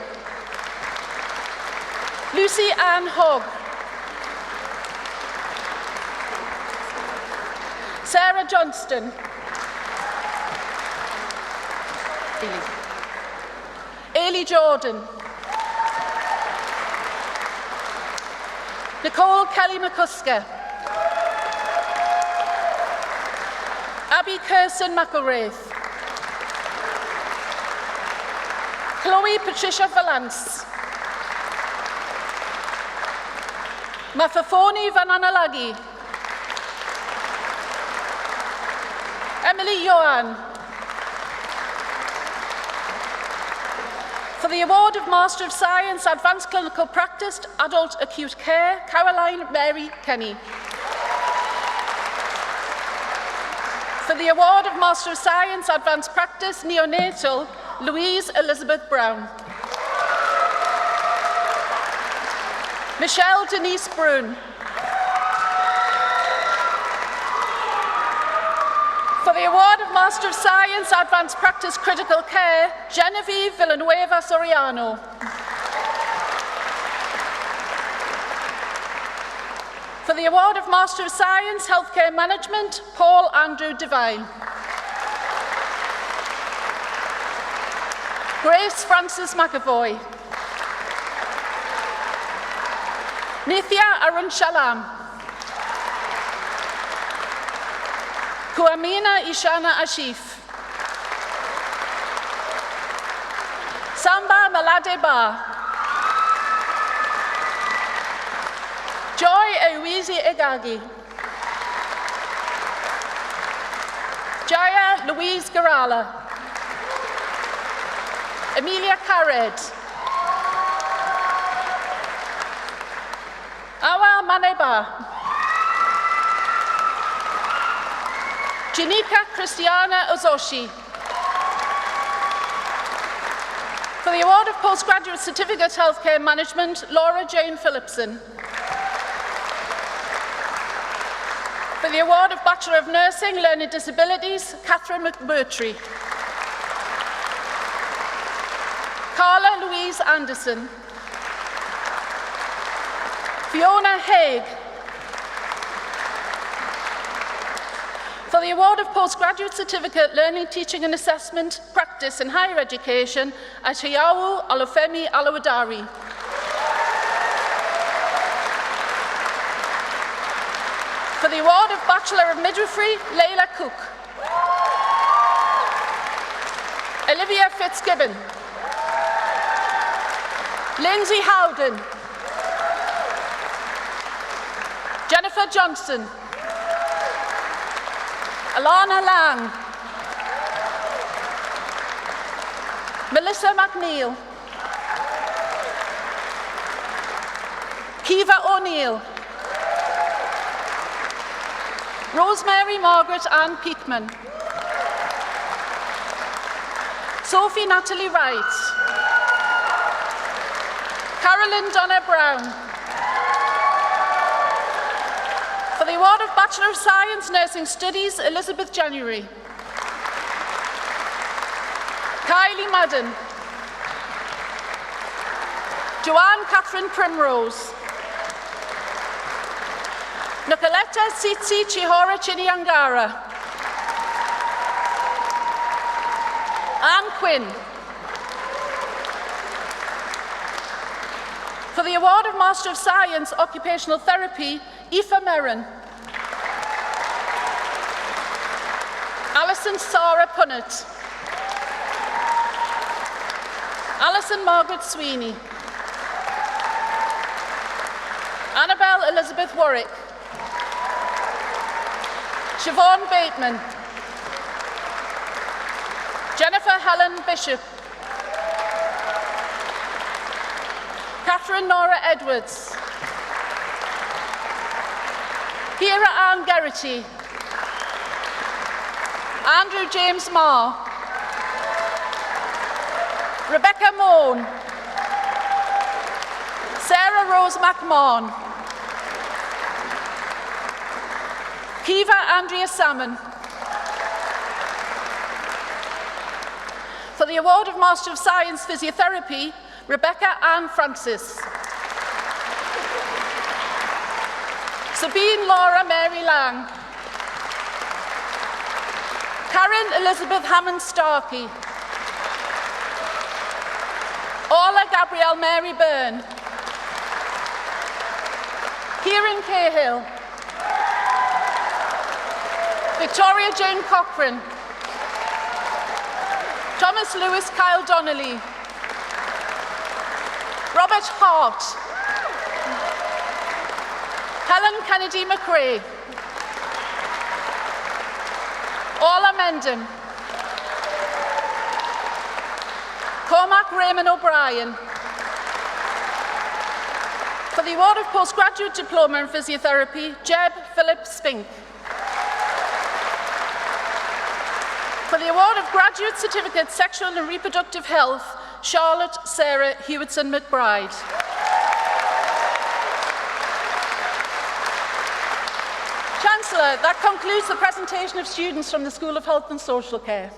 Lucy Ann Hogg. Sarah Johnston. Ailey Jordan. Nicole Kelly McCusker. Abby Kirsten McElraith. Chloe Patricia Valance. Mafafoni Vananalagi. Emily Johan. For the award of Master of Science, Advanced Clinical Practice, Adult Acute Care, Caroline Mary Kenny. For the award of Master of Science, Advanced Practice, Neonatal, Louise Elizabeth Brown. Michelle Denise Brun. For the award of Master of Science, Advanced Practice Critical Care, Genevieve Villanueva Soriano. For the award of Master of Science, Healthcare Management, Paul Andrew Devine. Grace Frances McAvoy. Nithya Arun Shalam. Kuamina Ishana Ashif. Samba Maladeba. Joy Ewizi Egagi. Jaya Louise Garala. Amelia Carred. Awa Maneba. Janika Christiana Ozoshi. For the award of Postgraduate Certificate Healthcare Management, Laura Jane Phillipson. For the award of Bachelor of Nursing, Learning Disabilities, Catherine McMurtry. Carla Louise Anderson. Fiona Haig. For the award of Postgraduate Certificate Learning, Teaching and Assessment, Practice in Higher Education, Ashayawu Olufemi Alawadari. For the award of Bachelor of Midwifery, Leila Cook. Olivia Fitzgibbon. Lindsay Howden. Jennifer Johnson. Alana Lang. Melissa McNeil. Kiva O'Neill. Rosemary Margaret Ann Peakman. Sophie Natalie Wright. Carolyn Donna Brown. For the award of Bachelor of Science, Nursing Studies, Elizabeth January. Kylie Madden. Joanne Catherine Primrose. Nicoletta Tsitsi Chihora Chiniangara. Anne Quinn. For the award of Master of Science, Occupational Therapy, Aoife Merrin. Alison Sarah Punnett. Alison Margaret Sweeney. Annabelle Elizabeth Warwick. Siobhan Bateman. Jennifer Helen Bishop. Catherine Nora Edwards. Kira Ann Geraghty. Andrew James Marr. Rebecca Moan. Sarah Rose McMahon. Kiva Andrea Salmon. For the award of Master of Science Physiotherapy, Rebecca Ann Francis. Sabine Laura Mary Lang. Karen Elizabeth Hammond Starkey. Orla Gabrielle Mary Byrne. Kieran Cahill. Victoria Jane Cochran. Thomas Lewis Kyle Donnelly. Robert Hart. Helen Kennedy McRae. Orla Mendon. Cormac Raymond O'Brien. For the award of Postgraduate Diploma in Physiotherapy, Jeb Philip Spink. For the award of Graduate Certificate Sexual and Reproductive Health, Charlotte Sarah Hewitson McBride. Chancellor, that concludes the presentation of students from the School of Health and Social Care.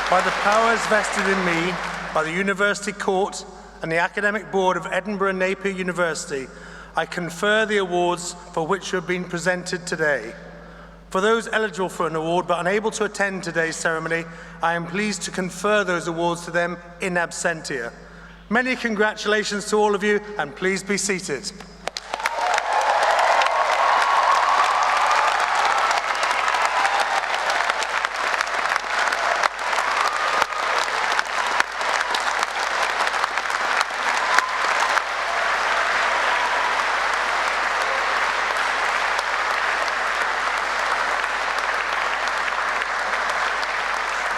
By the powers vested in me by the University Court and the Academic Board of Edinburgh Napier University, I confer the awards for which you have been presented today. For those eligible for an award but unable to attend today's ceremony, I am pleased to confer those awards to them in absentia. Many congratulations to all of you, and please be seated.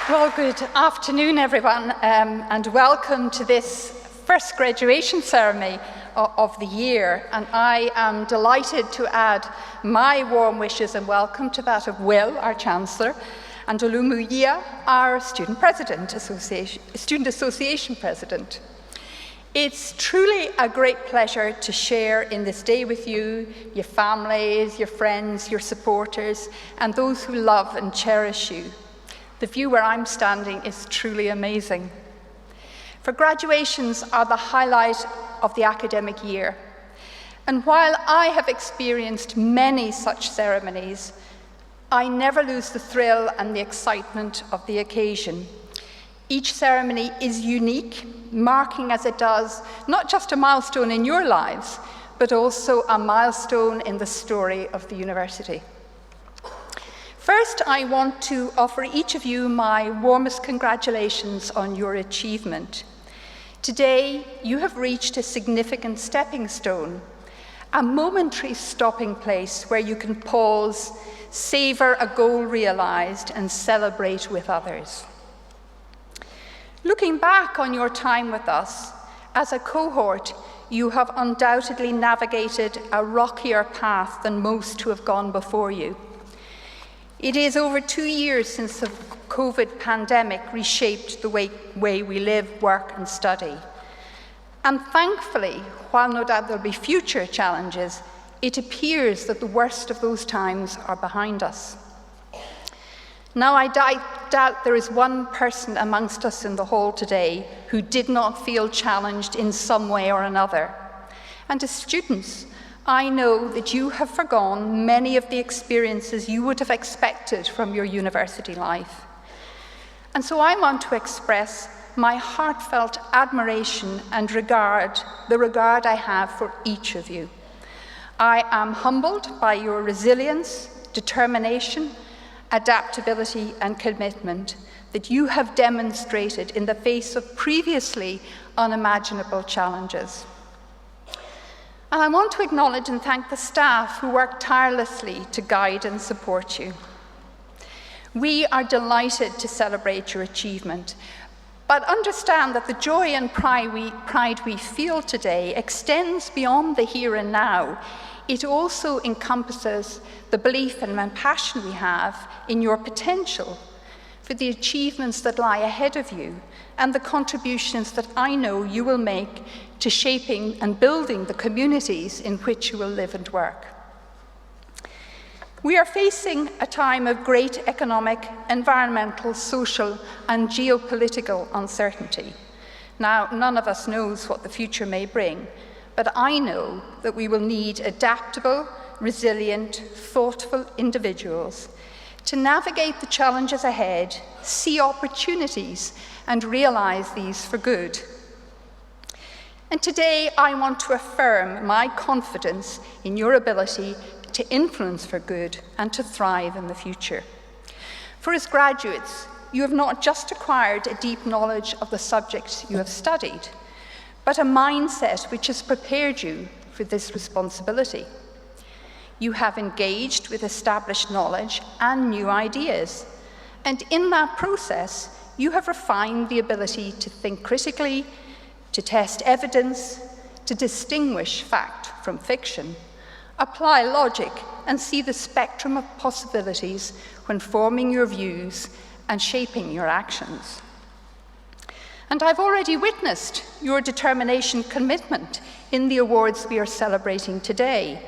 Well, good afternoon, everyone, and welcome to this first graduation ceremony of the year. And I am delighted to add my warm wishes and welcome to that of Will, our Chancellor, and Olumuyiwa, our Student Association President. It's truly a great pleasure to share in this day with you, your families, your friends, your supporters, and those who love and cherish you. The view where I'm standing is truly amazing. For graduations are the highlight of the academic year. And while I have experienced many such ceremonies, I never lose the thrill and the excitement of the occasion. Each ceremony is unique, marking as it does not just a milestone in your lives, but also a milestone in the story of the university. First, I want to offer each of you my warmest congratulations on your achievement. Today, you have reached a significant stepping stone, a momentary stopping place where you can pause, savor a goal realized, and celebrate with others. Looking back on your time with us, as a cohort, you have undoubtedly navigated a rockier path than most who have gone before you. It is over 2 years since the COVID pandemic reshaped the way we live, work, and study. And thankfully, while no doubt there'll be future challenges, it appears that the worst of those times are behind us. Now, I doubt there is one person amongst us in the hall today who did not feel challenged in some way or another. And as students, I know that you have forgone many of the experiences you would have expected from your university life. And so I want to express my heartfelt admiration and the regard I have for each of you. I am humbled by your resilience, determination, adaptability, and commitment that you have demonstrated in the face of previously unimaginable challenges. And I want to acknowledge and thank the staff who work tirelessly to guide and support you. We are delighted to celebrate your achievement, but understand that the joy and pride we feel today extends beyond the here and now. It also encompasses the belief and passion we have in your potential for the achievements that lie ahead of you and the contributions that I know you will make to shaping and building the communities in which you will live and work. We are facing a time of great economic, environmental, social, and geopolitical uncertainty. Now, none of us knows what the future may bring, but I know that we will need adaptable, resilient, thoughtful individuals to navigate the challenges ahead, see opportunities, and realize these for good. And today, I want to affirm my confidence in your ability to influence for good and to thrive in the future. For as graduates, you have not just acquired a deep knowledge of the subjects you have studied, but a mindset which has prepared you for this responsibility. You have engaged with established knowledge and new ideas, and in that process, you have refined the ability to think critically, to test evidence, to distinguish fact from fiction, apply logic, and see the spectrum of possibilities when forming your views and shaping your actions. And I've already witnessed your determination, commitment in the awards we are celebrating today.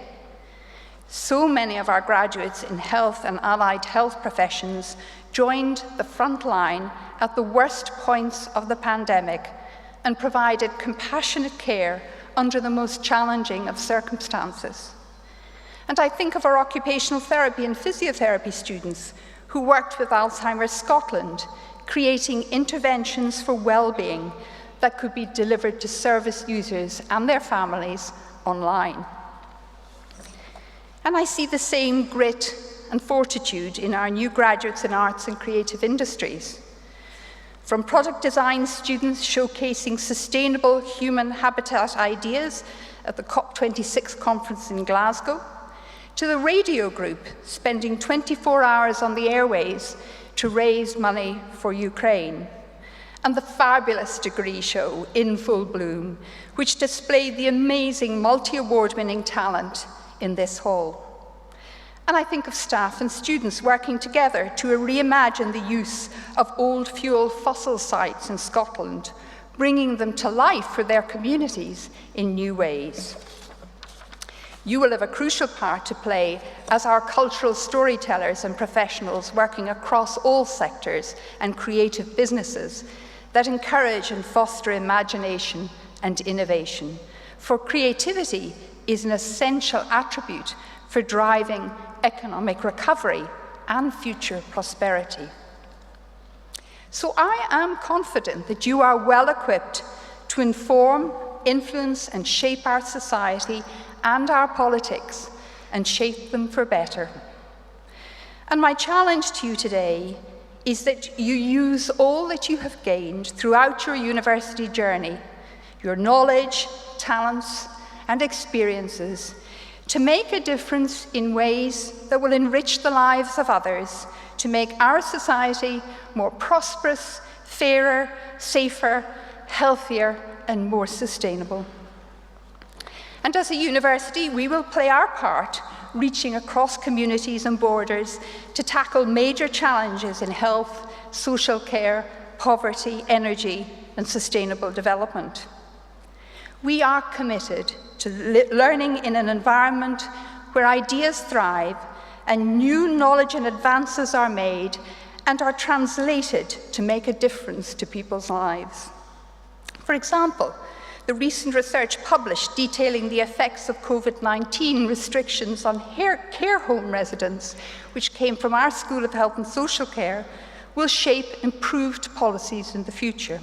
So many of our graduates in health and allied health professions joined the front line at the worst points of the pandemic and provided compassionate care under the most challenging of circumstances. And I think of our occupational therapy and physiotherapy students who worked with Alzheimer's Scotland, creating interventions for well-being that could be delivered to service users and their families online. And I see the same grit and fortitude in our new graduates in arts and creative industries. From product design students showcasing sustainable human habitat ideas at the COP26 conference in Glasgow, to the radio group spending 24 hours on the airways to raise money for Ukraine, and the fabulous degree show in full bloom, which displayed the amazing multi-award-winning talent in this hall. And I think of staff and students working together to reimagine the use of old fuel fossil sites in Scotland, bringing them to life for their communities in new ways. You will have a crucial part to play as our cultural storytellers and professionals working across all sectors and creative businesses that encourage and foster imagination and innovation. For creativity is an essential attribute for driving economic recovery and future prosperity. So I am confident that you are well equipped to inform, influence, and shape our society and our politics, and shape them for better. And my challenge to you today is that you use all that you have gained throughout your university journey, your knowledge, talents, and experiences, to make a difference in ways that will enrich the lives of others, to make our society more prosperous, fairer, safer, healthier, and more sustainable. And as a university, we will play our part, reaching across communities and borders to tackle major challenges in health, social care, poverty, energy, and sustainable development. We are committed to learning in an environment where ideas thrive and new knowledge and advances are made and are translated to make a difference to people's lives. For example, the recent research published detailing the effects of COVID-19 restrictions on care home residents, which came from our School of Health and Social Care, will shape improved policies in the future.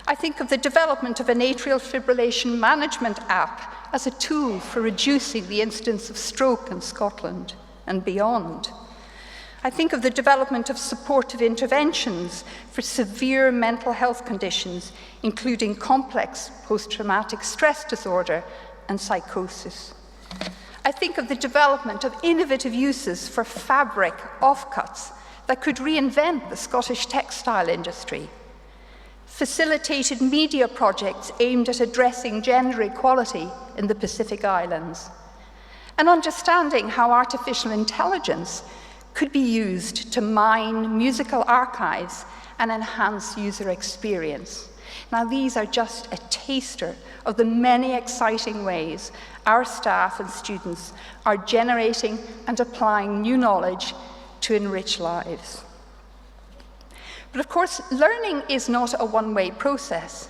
I think of the development of an atrial fibrillation management app as a tool for reducing the incidence of stroke in Scotland and beyond. I think of the development of supportive interventions for severe mental health conditions, including complex post-traumatic stress disorder and psychosis. I think of the development of innovative uses for fabric offcuts that could reinvent the Scottish textile industry, facilitated media projects aimed at addressing gender equality in the Pacific Islands, and understanding how artificial intelligence could be used to mine musical archives and enhance user experience. Now, these are just a taster of the many exciting ways our staff and students are generating and applying new knowledge to enrich lives. But of course, learning is not a one-way process.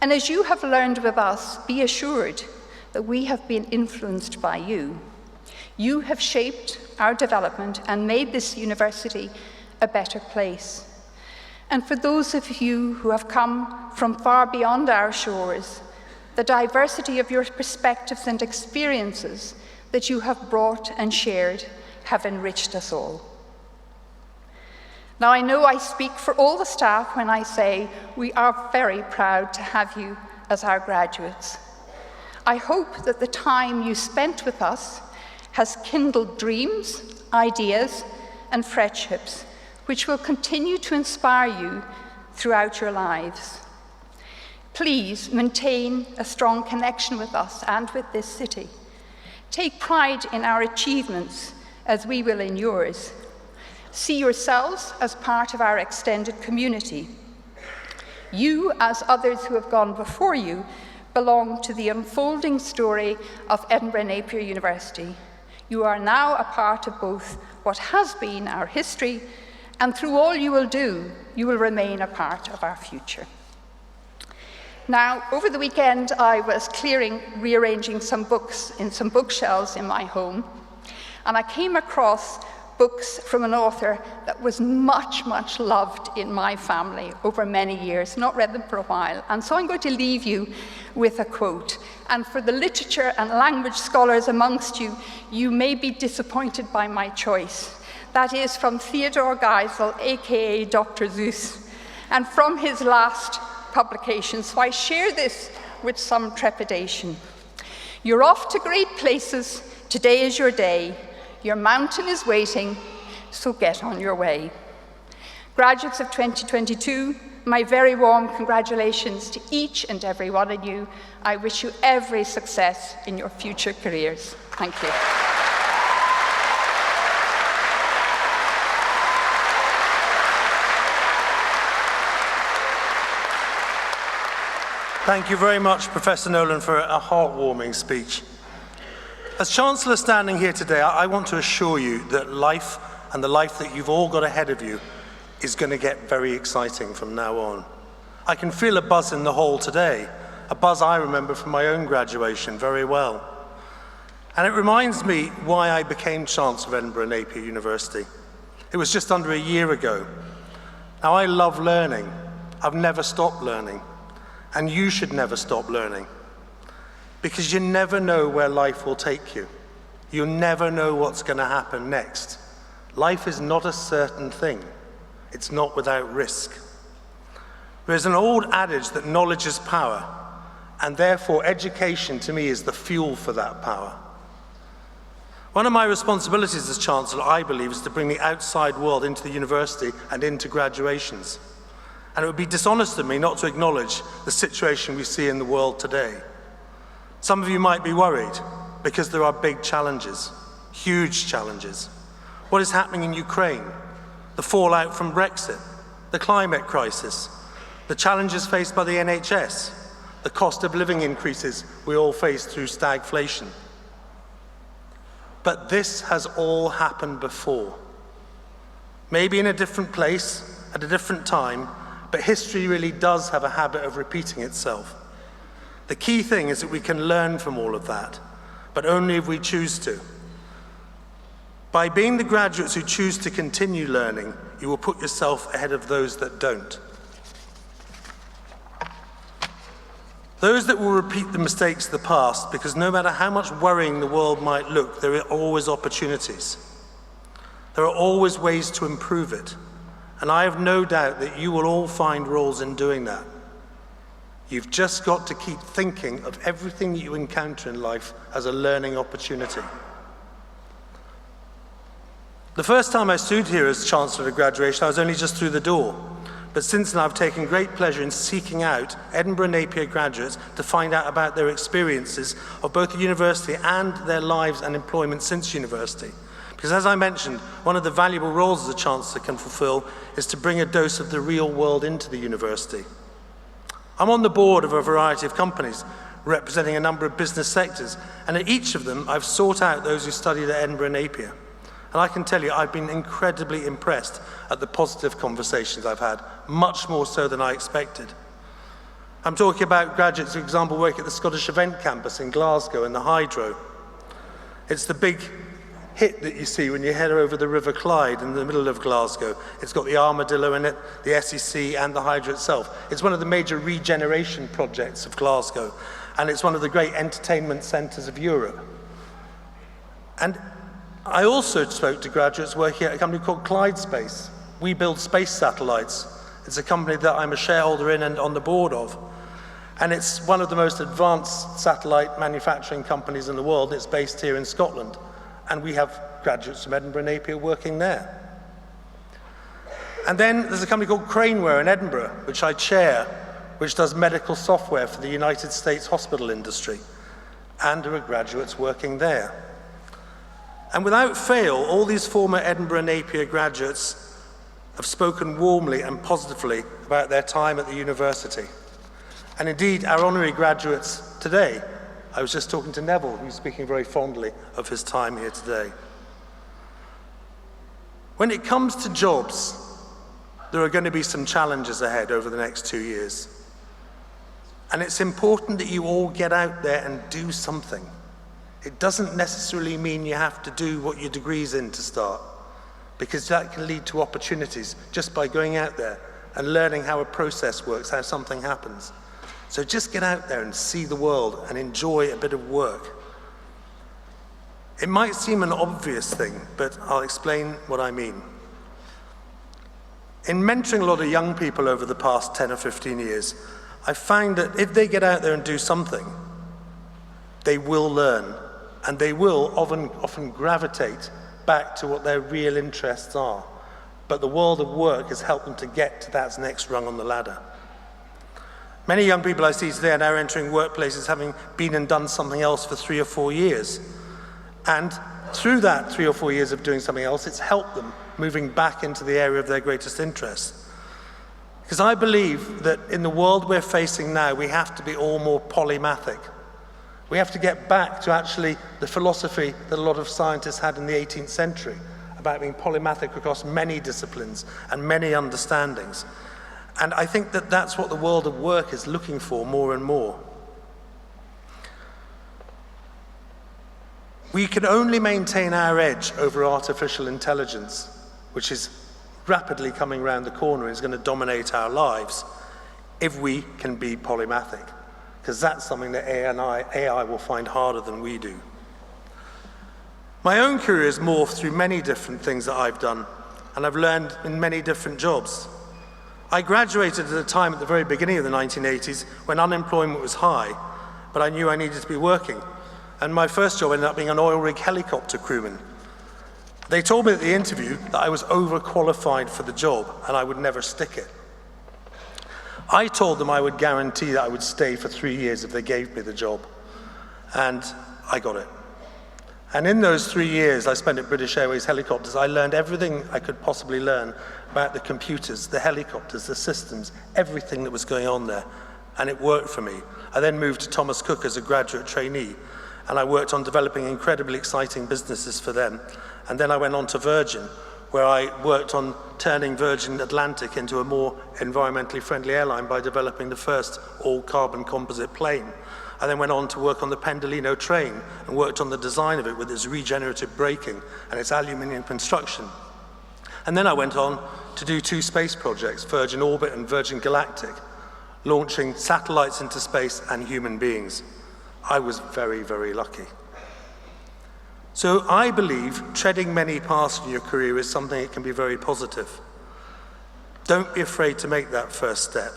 And as you have learned with us, be assured that we have been influenced by you. You have shaped our development and made this university a better place. And for those of you who have come from far beyond our shores, the diversity of your perspectives and experiences that you have brought and shared have enriched us all. Now, I know I speak for all the staff when I say we are very proud to have you as our graduates. I hope that the time you spent with us has kindled dreams, ideas, and friendships, which will continue to inspire you throughout your lives. Please maintain a strong connection with us and with this city. Take pride in our achievements as we will in yours. See yourselves as part of our extended community. You, as others who have gone before you, belong to the unfolding story of Edinburgh Napier University. You are now a part of both what has been our history, and through all you will do, you will remain a part of our future. Now, over the weekend, I was rearranging some books in some bookshelves in my home, and I came across books from an author that was much, much loved in my family over many years, not read them for a while. And so I'm going to leave you with a quote. And for the literature and language scholars amongst you, you may be disappointed by my choice. That is from Theodore Geisel, aka Dr. Seuss, and from his last publication. So I share this with some trepidation. You're off to great places. Today is your day. Your mountain is waiting, so get on your way. Graduates of 2022, my very warm congratulations to each and every one of you. I wish you every success in your future careers. Thank you. Thank you very much, Professor Nolan, for a heartwarming speech. As Chancellor standing here today, I want to assure you that life and the life that you've all got ahead of you is going to get very exciting from now on. I can feel a buzz in the hall today, a buzz I remember from my own graduation very well. And it reminds me why I became Chancellor of Edinburgh Napier University. It was just under a year ago. Now, I love learning. I've never stopped learning. And you should never stop learning. Because you never know where life will take you. You never know what's going to happen next. Life is not a certain thing. It's not without risk. There's an old adage that knowledge is power, and therefore education to me is the fuel for that power. One of my responsibilities as Chancellor, I believe, is to bring the outside world into the university and into graduations. And it would be dishonest of me not to acknowledge the situation we see in the world today. Some of you might be worried because there are big challenges, huge challenges. What is happening in Ukraine, the fallout from Brexit, the climate crisis, the challenges faced by the NHS, the cost of living increases we all face through stagflation. But this has all happened before. Maybe in a different place, at a different time, but history really does have a habit of repeating itself. The key thing is that we can learn from all of that, but only if we choose to. By being the graduates who choose to continue learning, you will put yourself ahead of those that don't. Those that will repeat the mistakes of the past, because no matter how much worrying the world might look, there are always opportunities. There are always ways to improve it, and I have no doubt that you will all find roles in doing that. You've just got to keep thinking of everything that you encounter in life as a learning opportunity. The first time I stood here as Chancellor at graduation, I was only just through the door. But since then, I've taken great pleasure in seeking out Edinburgh Napier graduates to find out about their experiences of both the university and their lives and employment since university. Because as I mentioned, one of the valuable roles as a Chancellor can fulfill is to bring a dose of the real world into the university. I'm on the board of a variety of companies representing a number of business sectors, and at each of them I've sought out those who studied at Edinburgh Napier. And I can tell you I've been incredibly impressed at the positive conversations I've had, much more so than I expected. I'm talking about graduates, for example, working at the Scottish Event Campus in Glasgow and the Hydro. It's the big hit that you see when you head over the River Clyde in the middle of Glasgow. It's got the Armadillo in it, the SEC and the Hydro itself. It's one of the major regeneration projects of Glasgow, and it's one of the great entertainment centres of Europe. And I also spoke to graduates working at a company called Clyde Space. We build space satellites. It's a company that I'm a shareholder in and on the board of. And it's one of the most advanced satellite manufacturing companies in the world. It's based here in Scotland. And we have graduates from Edinburgh Napier working there. And then there's a company called Craneware in Edinburgh, which I chair, which does medical software for the United States hospital industry. And there are graduates working there. And without fail, all these former Edinburgh Napier graduates have spoken warmly and positively about their time at the university. And indeed, our honorary graduates today I was just talking to Neville, who's speaking very fondly of his time here today. When it comes to jobs, there are going to be some challenges ahead over the next 2 years. And it's important that you all get out there and do something. It doesn't necessarily mean you have to do what your degree's in to start, because that can lead to opportunities just by going out there and learning how a process works, how something happens. So just get out there and see the world and enjoy a bit of work. It might seem an obvious thing, but I'll explain what I mean. In mentoring a lot of young people over the past 10 or 15 years, I've found that if they get out there and do something, they will learn, and they will often gravitate back to what their real interests are. But the world of work has helped them to get to that next rung on the ladder. Many young people I see today are now entering workplaces having been and done something else for 3 or 4 years. And through that 3 or 4 years of doing something else, it's helped them moving back into the area of their greatest interest. Because I believe that in the world we're facing now, we have to be all more polymathic. We have to get back to actually the philosophy that a lot of scientists had in the 18th century about being polymathic across many disciplines and many understandings. And I think that that's what the world of work is looking for more and more. We can only maintain our edge over artificial intelligence, which is rapidly coming around the corner and is going to dominate our lives, if we can be polymathic, because that's something that AI will find harder than we do. My own career has morphed through many different things that I've done, and I've learned in many different jobs. I graduated at a time at the very beginning of the 1980s when unemployment was high, but I knew I needed to be working. And my first job ended up being an oil rig helicopter crewman. They told me at the interview that I was overqualified for the job and I would never stick it. I told them I would guarantee that I would stay for 3 years if they gave me the job. And I got it. And in those 3 years I spent at British Airways Helicopters, I learned everything I could possibly learn about the computers, the helicopters, the systems, everything that was going on there. And it worked for me. I then moved to Thomas Cook as a graduate trainee, and I worked on developing incredibly exciting businesses for them. And then I went on to Virgin, where I worked on turning Virgin Atlantic into a more environmentally friendly airline by developing the first all-carbon composite plane. I then went on to work on the Pendolino train and worked on the design of it with its regenerative braking and its aluminium construction. And then I went on to do 2 space projects, Virgin Orbit and Virgin Galactic, launching satellites into space and human beings. I was very, very lucky. So I believe treading many paths in your career is something that can be very positive. Don't be afraid to make that first step.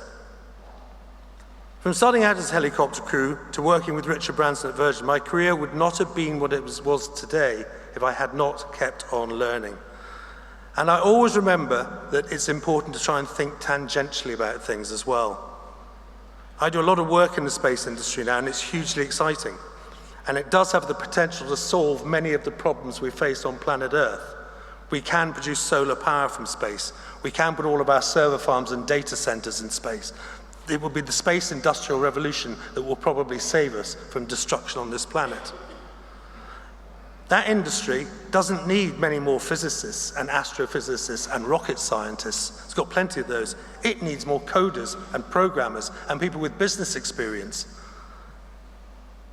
From starting out as helicopter crew to working with Richard Branson at Virgin, my career would not have been what it was today if I had not kept on learning. And I always remember that it's important to try and think tangentially about things as well. I do a lot of work in the space industry now, and it's hugely exciting. And it does have the potential to solve many of the problems we face on planet Earth. We can produce solar power from space. We can put all of our server farms and data centers in space. It will be the space industrial revolution that will probably save us from destruction on this planet. That industry doesn't need many more physicists and astrophysicists and rocket scientists. It's got plenty of those. It needs more coders and programmers and people with business experience.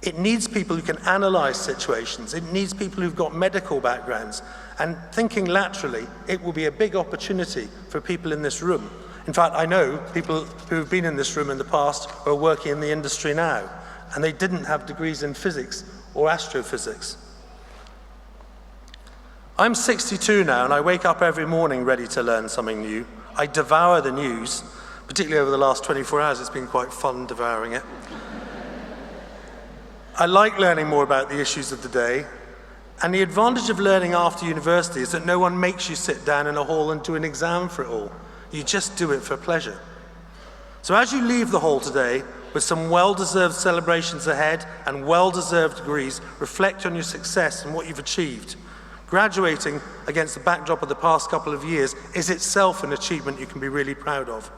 It needs people who can analyze situations. It needs people who've got medical backgrounds. And thinking laterally, it will be a big opportunity for people in this room. In fact, I know people who've been in this room in the past who are working in the industry now, and they didn't have degrees in physics or astrophysics. I'm 62 now, and I wake up every morning ready to learn something new. I devour the news, particularly over the last 24 hours. It's been quite fun devouring it. I like learning more about the issues of the day, and the advantage of learning after university is that no one makes you sit down in a hall and do an exam for it all. You just do it for pleasure. So as you leave the hall today, with some well-deserved celebrations ahead and well-deserved degrees, reflect on your success and what you've achieved. Graduating against the backdrop of the past couple of years is itself an achievement you can be really proud of.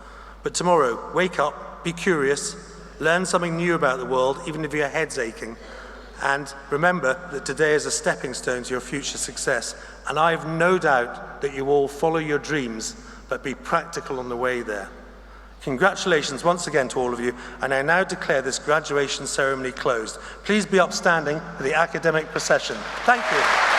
But tomorrow, wake up, be curious, learn something new about the world, even if your head's aching. And remember that today is a stepping stone to your future success. And I have no doubt that you all follow your dreams, but be practical on the way there. Congratulations once again to all of you, and I now declare this graduation ceremony closed. Please be upstanding for the academic procession. Thank you.